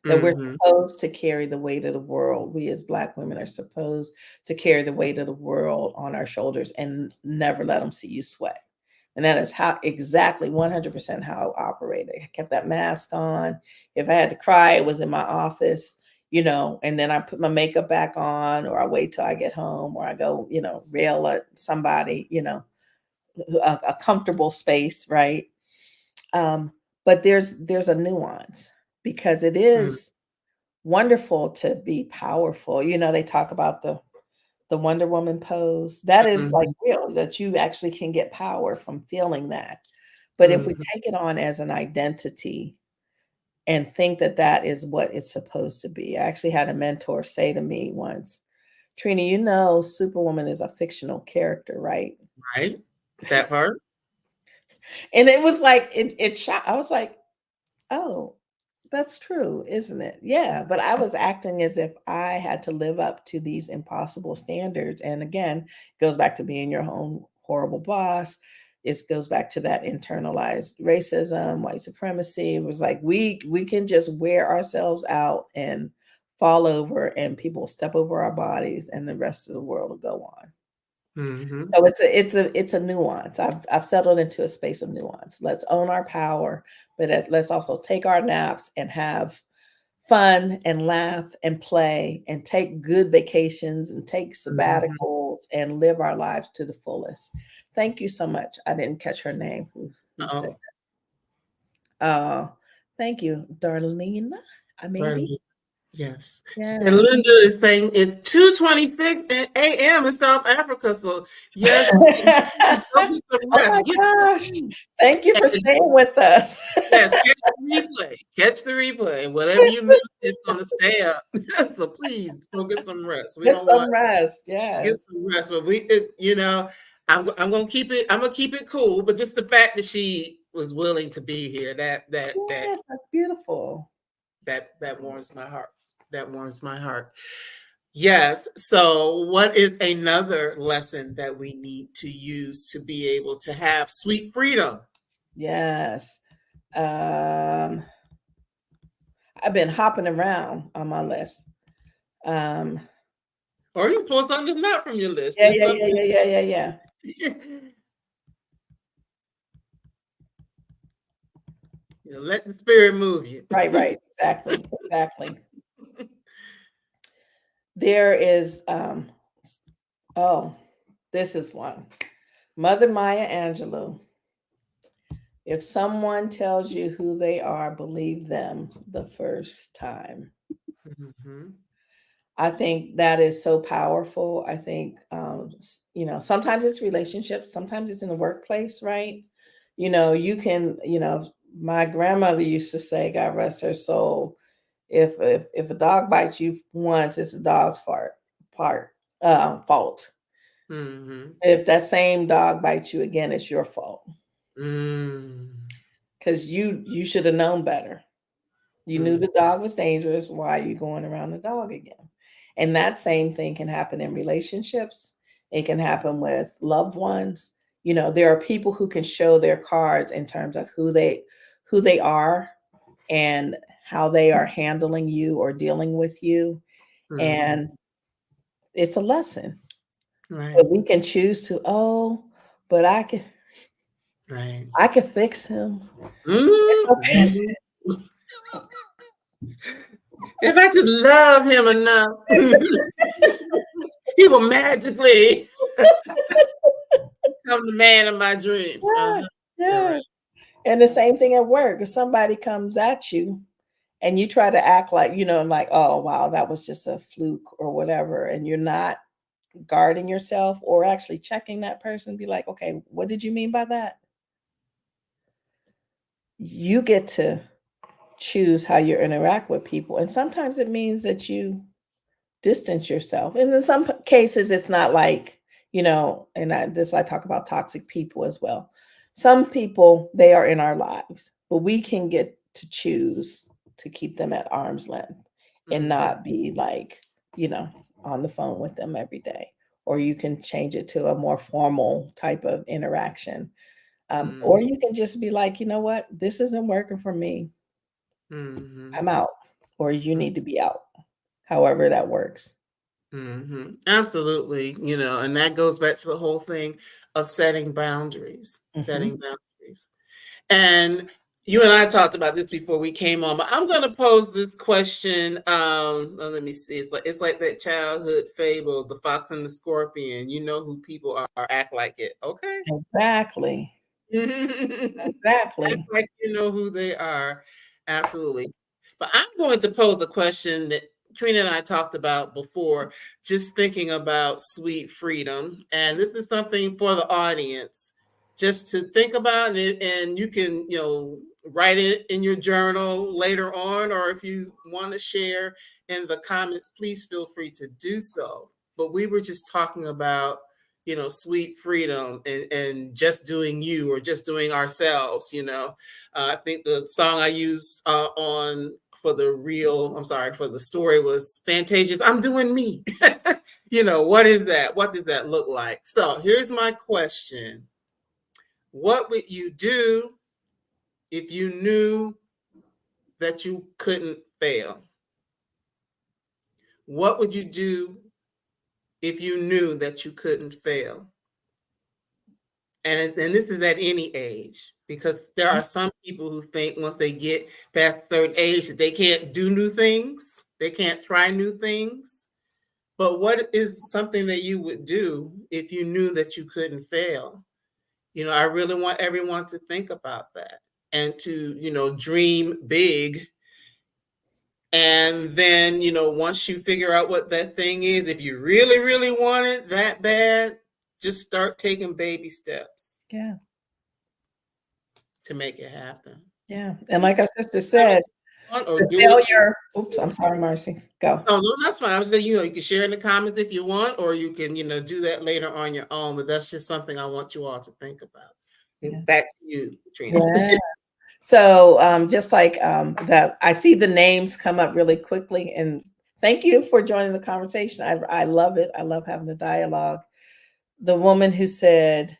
that we're Mm-hmm. supposed to carry the weight of the world. We as Black women are supposed to carry the weight of the world on our shoulders and never let them see you sweat. And that is how exactly 100% how I operated. I kept that mask on. If I had to cry, it was in my office, and then I put my makeup back on, or I wait till I get home, or I go, rail at somebody, a comfortable space, right? Um, but there's a nuance, because it is wonderful to be powerful. They talk about the Wonder Woman pose. That is like Mm-hmm. real, that you actually can get power from feeling that. But if we Mm-hmm. take it on as an identity and think that that is what it's supposed to be. I actually had a mentor say to me once, Trina, Superwoman is a fictional character, right? Right. That part. And it was like it shocked. I was like, oh, that's true, isn't it? Yeah, but I was acting as if I had to live up to these impossible standards. And again, it goes back to being your own horrible boss. It goes back to that internalized racism, white supremacy. It was like we can just wear ourselves out and fall over, and people will step over our bodies, and the rest of the world will go on. Mm-hmm. So it's a nuance. I've settled into a space of nuance. Let's own our power, but let's also take our naps and have fun and laugh and play and take good vacations and take Mm-hmm. sabbaticals and live our lives to the fullest. Thank you so much. I didn't catch her name. Who said Oh, that? Oh, thank you, Darlene. Maybe. Right. Yes. And Yeah. Linda is saying it's 2:26 a.m. in South Africa. So yes, go get some Oh rest. my Get some gosh. sleep. Thank you for And staying with us. yes, catch the replay. Catch the replay. And whatever you miss is gonna stay up. So please go get some rest. We Get don't want some rest. get Yes. some rest, but I'm gonna keep it. I'm gonna keep it cool. But just the fact that she was willing to be here, Yes, that's beautiful. that warms my heart. That warms my heart. Yes. So, what is another lesson that we need to use to be able to have sweet freedom? Yes. Um, I've been hopping around on my list. Um, Or you can pull something that's not from your list. yeah, Just yeah, something. yeah, yeah, yeah, yeah, yeah. Let the spirit move you. Right, right. Exactly. Exactly. There is oh, this is one. Mother Maya Angelou. If someone tells you who they are, believe them the first time. Mhm. I think that is so powerful. I think, sometimes it's relationships, sometimes it's in the workplace, right? You can, my grandmother used to say, God rest her soul, if a dog bites you once, it's a dog's fault. Mhm. If that same dog bites you again, it's your fault Mm. because you should have known better. You knew Mm. the dog was dangerous. Why are you going around the dog again? And that same thing can happen in relationships. It can happen with loved ones. There are people who can show their cards in terms of who they are and how they are handling you or dealing with you. Mhm. And it's a lesson. Right. But we can choose to, oh, but Right. I can fix him. It's okay. Mhm. If I could love him enough, he will magically become the man of my dreams. Yeah, You're right. yeah. And the same thing at work. If somebody comes at you and you try to act like, like, oh, wow, that was just a fluke or whatever, and you're not guarding yourself or actually checking that person, be like, okay, what did you mean by that? You get to choose how you interact with people. And sometimes it means that you distance yourself. And in some cases, it's not like, I talk about toxic people as well. Some people, they are in our lives, but we can get to choose to keep them at arm's length and Mhm. not be like, you know, on the phone with them every day. Or you can change it to a more formal type of interaction. Or Mhm. you can just be like, you know what, this isn't working for me. Mhm. I'm out. Or you need to be out. However that works. Absolutely. And that goes back to the whole thing of setting boundaries, Hmm. setting boundaries. And you and I talked about this before we came on, but I'm going to pose this question. Let me see. It's like that childhood fable, the fox and the scorpion. You know who people are, act like it. Okay. Exactly. Act Exactly. like you know who they are. Absolutely. But I'm going to pose a question that Trina and I talked about before, just thinking about sweet freedom. And this is something for the audience just to think about it. And you can, write it in your journal later on, or if you want to share in the comments, please feel free to do so. But we were just talking about sweet freedom and just doing you or just doing ourselves. I think the song I used on for the story was Fantasia's I'm Doing Me. What is that? What does that look like? So here's my question. What would you do if you knew that you couldn't fail? What would you do if you knew that you couldn't fail? And this is at any age, because there are some people who think once they get past a certain age that they can't do new things, they can't try new things. But what is something that you would do if you knew that you couldn't fail? I really want everyone to think about that. and to, dream big. And then, once you figure out what that thing is, if you really, really want it that bad, just start taking baby steps. Yeah. To make it happen. Yeah. And like our sister said, the failure. Oops, I'm sorry, Marcie. Go. Oh, no, that's fine. I was saying, you can share in the comments if you want, or you can, do that later on your own. But that's just something I want you all to think about. Yeah. Back to you, Trina. Yeah. So just like that, I see the names come up really quickly. And thank you for joining the conversation. I love it. I love having a dialogue. The woman who said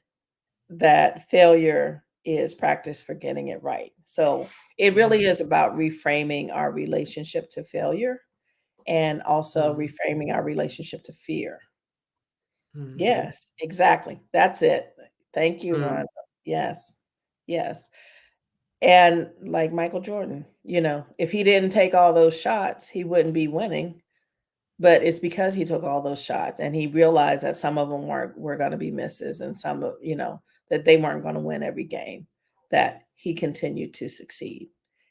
that failure is practice for getting it right. So it really is about reframing our relationship to failure and also reframing our relationship to fear. Yes, exactly. That's it. Thank you, Ron. Yes. Yes. And like Michael Jordan, if he didn't take all those shots, he wouldn't be winning. But it's because he took all those shots and he realized that some of them were going to be misses and some of, that they weren't going to win every game, that he continued to succeed.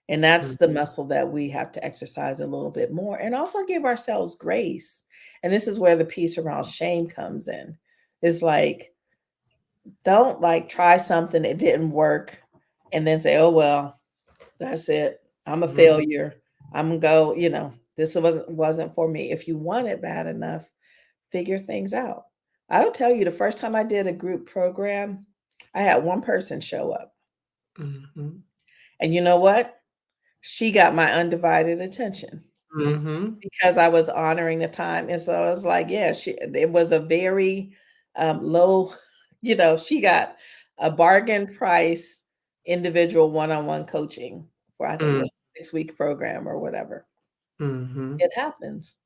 And that's the muscle that we have to exercise a little bit more and also give ourselves grace. And this is where the piece around shame comes in. It's like, don't like try something, it didn't work, and then say, oh, well, that's it. I'm a failure. I'm gonna go, this wasn't for me. If you want it bad enough, figure things out. I will tell you, the first time I did a group program, I had one person show up. And you know what? She got my undivided attention because I was honoring the time. And so I was like, yeah, it was a very low, she got a bargain price individual one-on-one coaching for, I think, a 6-week program or whatever. It happens.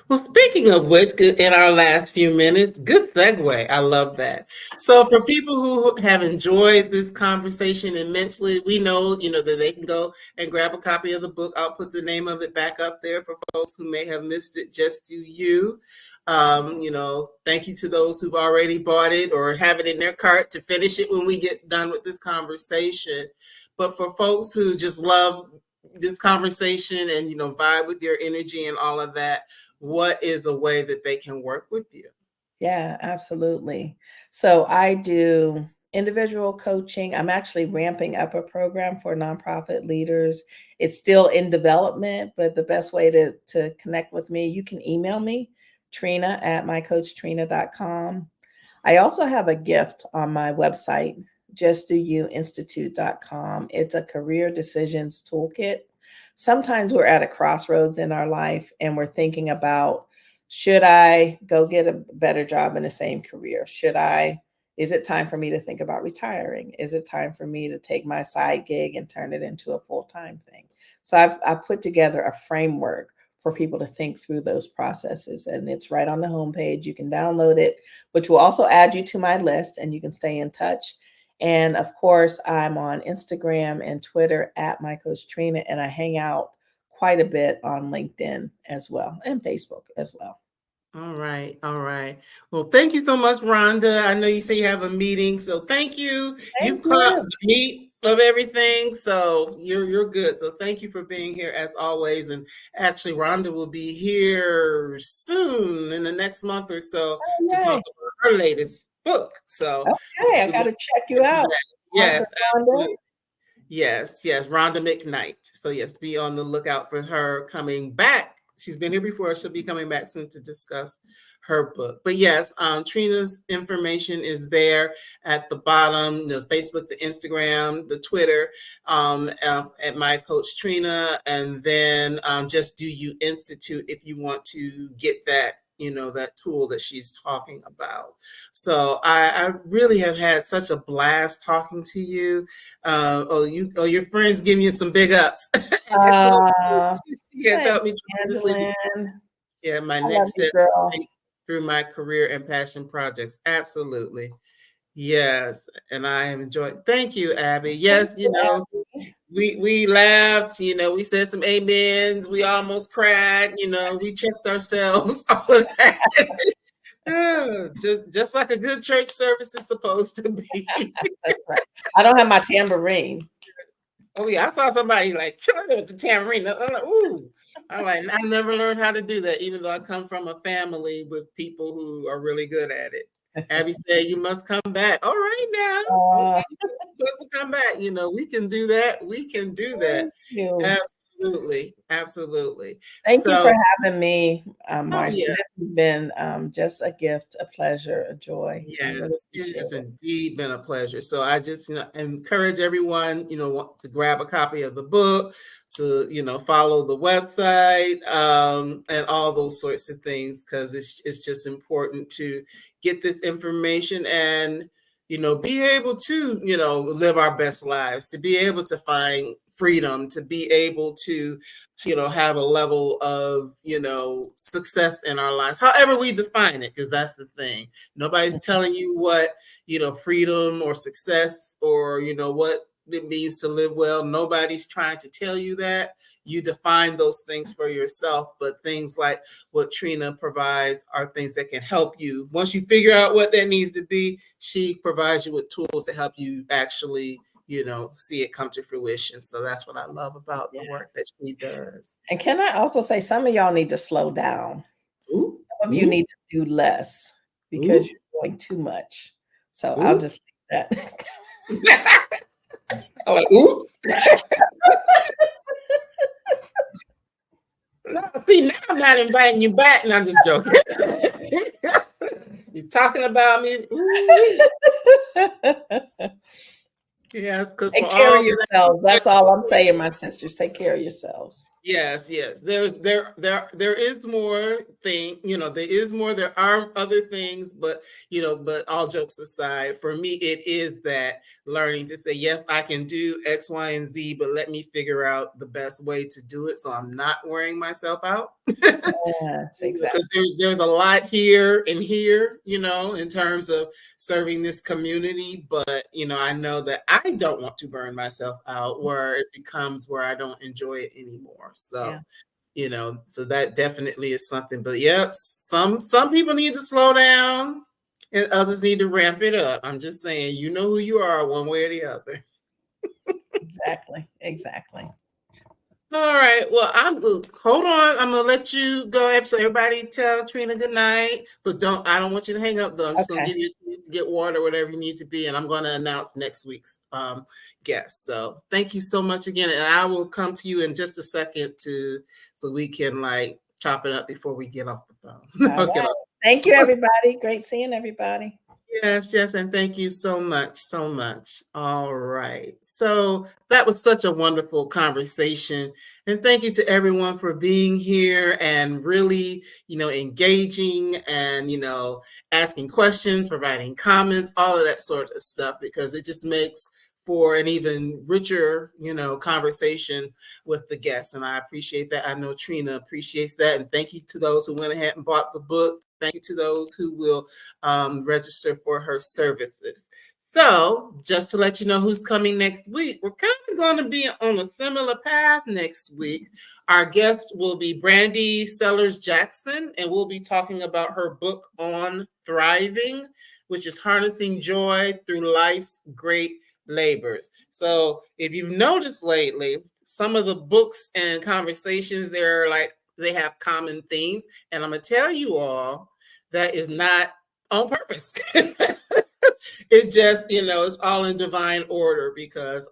Well, speaking of which, in our last few minutes, good segue. I love that. So for people who have enjoyed this conversation immensely, we know, that they can go and grab a copy of the book. I'll put the name of it back up there for folks who may have missed it. Just Do You. Thank you to those who've already bought it or have it in their cart to finish it when we get done with this conversation. But for folks who just love this conversation and, vibe with your energy and all of that, what is a way that they can work with you? Yeah, absolutely. So I do individual coaching. I'm actually ramping up a program for nonprofit leaders. It's still in development, but the best way to connect with me, you can email me, Trina at mycoachtrina.com. I also have a gift on my website, justdoyouinstitute.com. It's a career decisions toolkit. Sometimes we're at a crossroads in our life and we're thinking about, should I go get a better job in the same career? Is it time for me to think about retiring? Is it time for me to take my side gig and turn it into a full-time thing? So I've put together a framework for people to think through those processes. And it's right on the homepage. You can download it, which will also add you to my list and you can stay in touch. And of course, I'm on Instagram and Twitter at mycoachtrina, and I hang out quite a bit on LinkedIn as well and Facebook as well. All right. All right. Well, thank you so much, Rhonda. I know you say you have a meeting, so thank you. You caught the meat of everything, so you're good. So thank you for being here as always. And actually, Rhonda will be here soon in the next month or so to talk about her latest book. So okay, I got to check you out. Yes, absolutely. Yes, Rhonda McKnight. So yes, be on the lookout for her coming back. She's been here before. She'll be coming back soon to discuss her book. But yes, Trina's information is there at the bottom, the Facebook, the Instagram, the Twitter, at My Coach Trina, and then Just Do You Institute if you want to get that, that tool that she's talking about. So I really have had such a blast talking to you. Your friends giving you some big ups. Yes, helped me tremendously. Yeah, my next step through my career and passion projects. Absolutely. Yes. And I have enjoyed. Thank you, Abby. Yes, we laughed, we said some amens, we almost cried, we checked ourselves, all of that. Just like a good church service is supposed to be. That's right. I don't have my tambourine. Oh yeah, I saw somebody like it's a tambourine. I'm like, ooh. I'm like, I never learned how to do that, even though I come from a family with people who are really good at it. Abby said, "You must come back." All right now, okay, let's come back. We can do that. We can do that. Thank you. Absolutely. Thank you for So, having me, oh Marcie. yes. This has been just a gift, a pleasure, a joy. I really Yes, it appreciate has it. indeed been a pleasure. So I just, encourage everyone, to grab a copy of the book, to, follow the website, and all those sorts of things, because it's just important to get this information and, be able to, live our best lives, to be able to find freedom, to be able to have a level of, success in our lives, however we define it, because that's the thing. Nobody's telling you what, freedom or success or, what it means to live well. Nobody's trying to tell you that. You define those things for yourself, but things like what Trina provides are things that can help you. Once you figure out what that needs to be, she provides you with tools to help you actually, see it come to fruition. So that's what I love about the work that she does. And can I also say, some of y'all need to slow down. Ooh, Some of you need to do less because ooh, you're doing too much. So I'll ooh. just leave that. I'm like, oops. No, see, now I'm not inviting you back, and I'm just joking. You're talking about me. Ooh, yes, because for Take care of all that yourselves. That's all I'm saying, my sisters. Take care of yourselves. yes. There is more there is more, there are other things, but but all jokes aside, for me, it is that learning to say, yes, I can do X, Y, and Z, but let me figure out the best way to do it so I'm not wearing myself out. Yes, exactly. Because there's a lot here and here, in terms of serving this community, but I know that I don't want to burn myself out where it becomes where I don't enjoy it anymore. So, Yeah. so that definitely is something. But yep, some people need to slow down and others need to ramp it up. I'm just saying, you know who you are one way or the other. Exactly. Exactly. All right. Well, I'm good. Hold on. I'm gonna let you go. So everybody tell Trina good night. But I don't want you to hang up though. I'm just gonna Okay. give you a chance to get water, whatever you need to be, and I'm gonna announce next week's guest. So thank you so much again. And I will come to you in just a second so we can like chop it up before we get off the phone. All Okay. right. Thank you, everybody. Great seeing everybody. Yes, and thank you so much, so much. All right. So that was such a wonderful conversation. And thank you to everyone for being here and really, engaging and, asking questions, providing comments, all of that sort of stuff, because it just makes for an even richer, conversation with the guests. And I appreciate that. I know Trina appreciates that. And thank you to those who went ahead and bought the book. Thank you to those who will register for her services. So, just to let you know who's coming next week, we're kind of going to be on a similar path next week. Our guest will be Brandy Sellers Jackson, and we'll be talking about her book on thriving, which is harnessing joy through life's great labors. So, if you've noticed lately, some of the books and conversations, they have common themes, and I'm going to tell you all that is not on purpose. It just, it's all in divine order because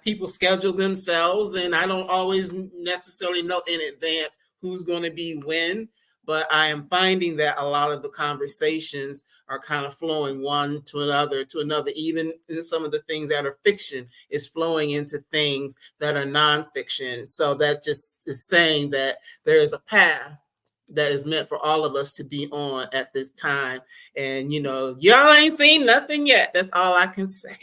people schedule themselves, and I don't always necessarily know in advance who's going to be when. But I am finding that a lot of the conversations are kind of flowing one to another, even in some of the things that are fiction is flowing into things that are nonfiction. So that just is saying that there is a path that is meant for all of us to be on at this time. And, y'all ain't seen nothing yet. That's all I can say.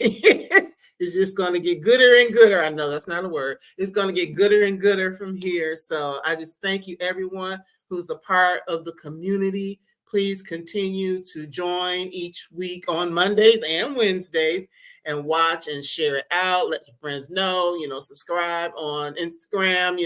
It's just going to get gooder and gooder. I know that's not a word. It's going to get gooder and gooder from here. So I just thank you, everyone who's a part of the community. Please continue to join each week on Mondays and Wednesdays and watch and share it out. Let your friends know, subscribe on Instagram,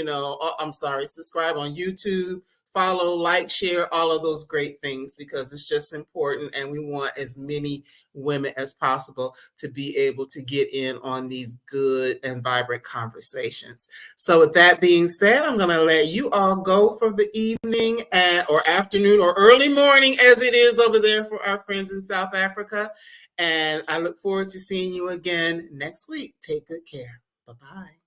I'm sorry, subscribe on YouTube. follow, like, share, all of those great things, because it's just important, and we want as many women as possible to be able to get in on these good and vibrant conversations. So with that being said, I'm going to let you all go for the evening or afternoon or early morning, as it is over there for our friends in South Africa. And I look forward to seeing you again next week. Take good care. Bye-bye.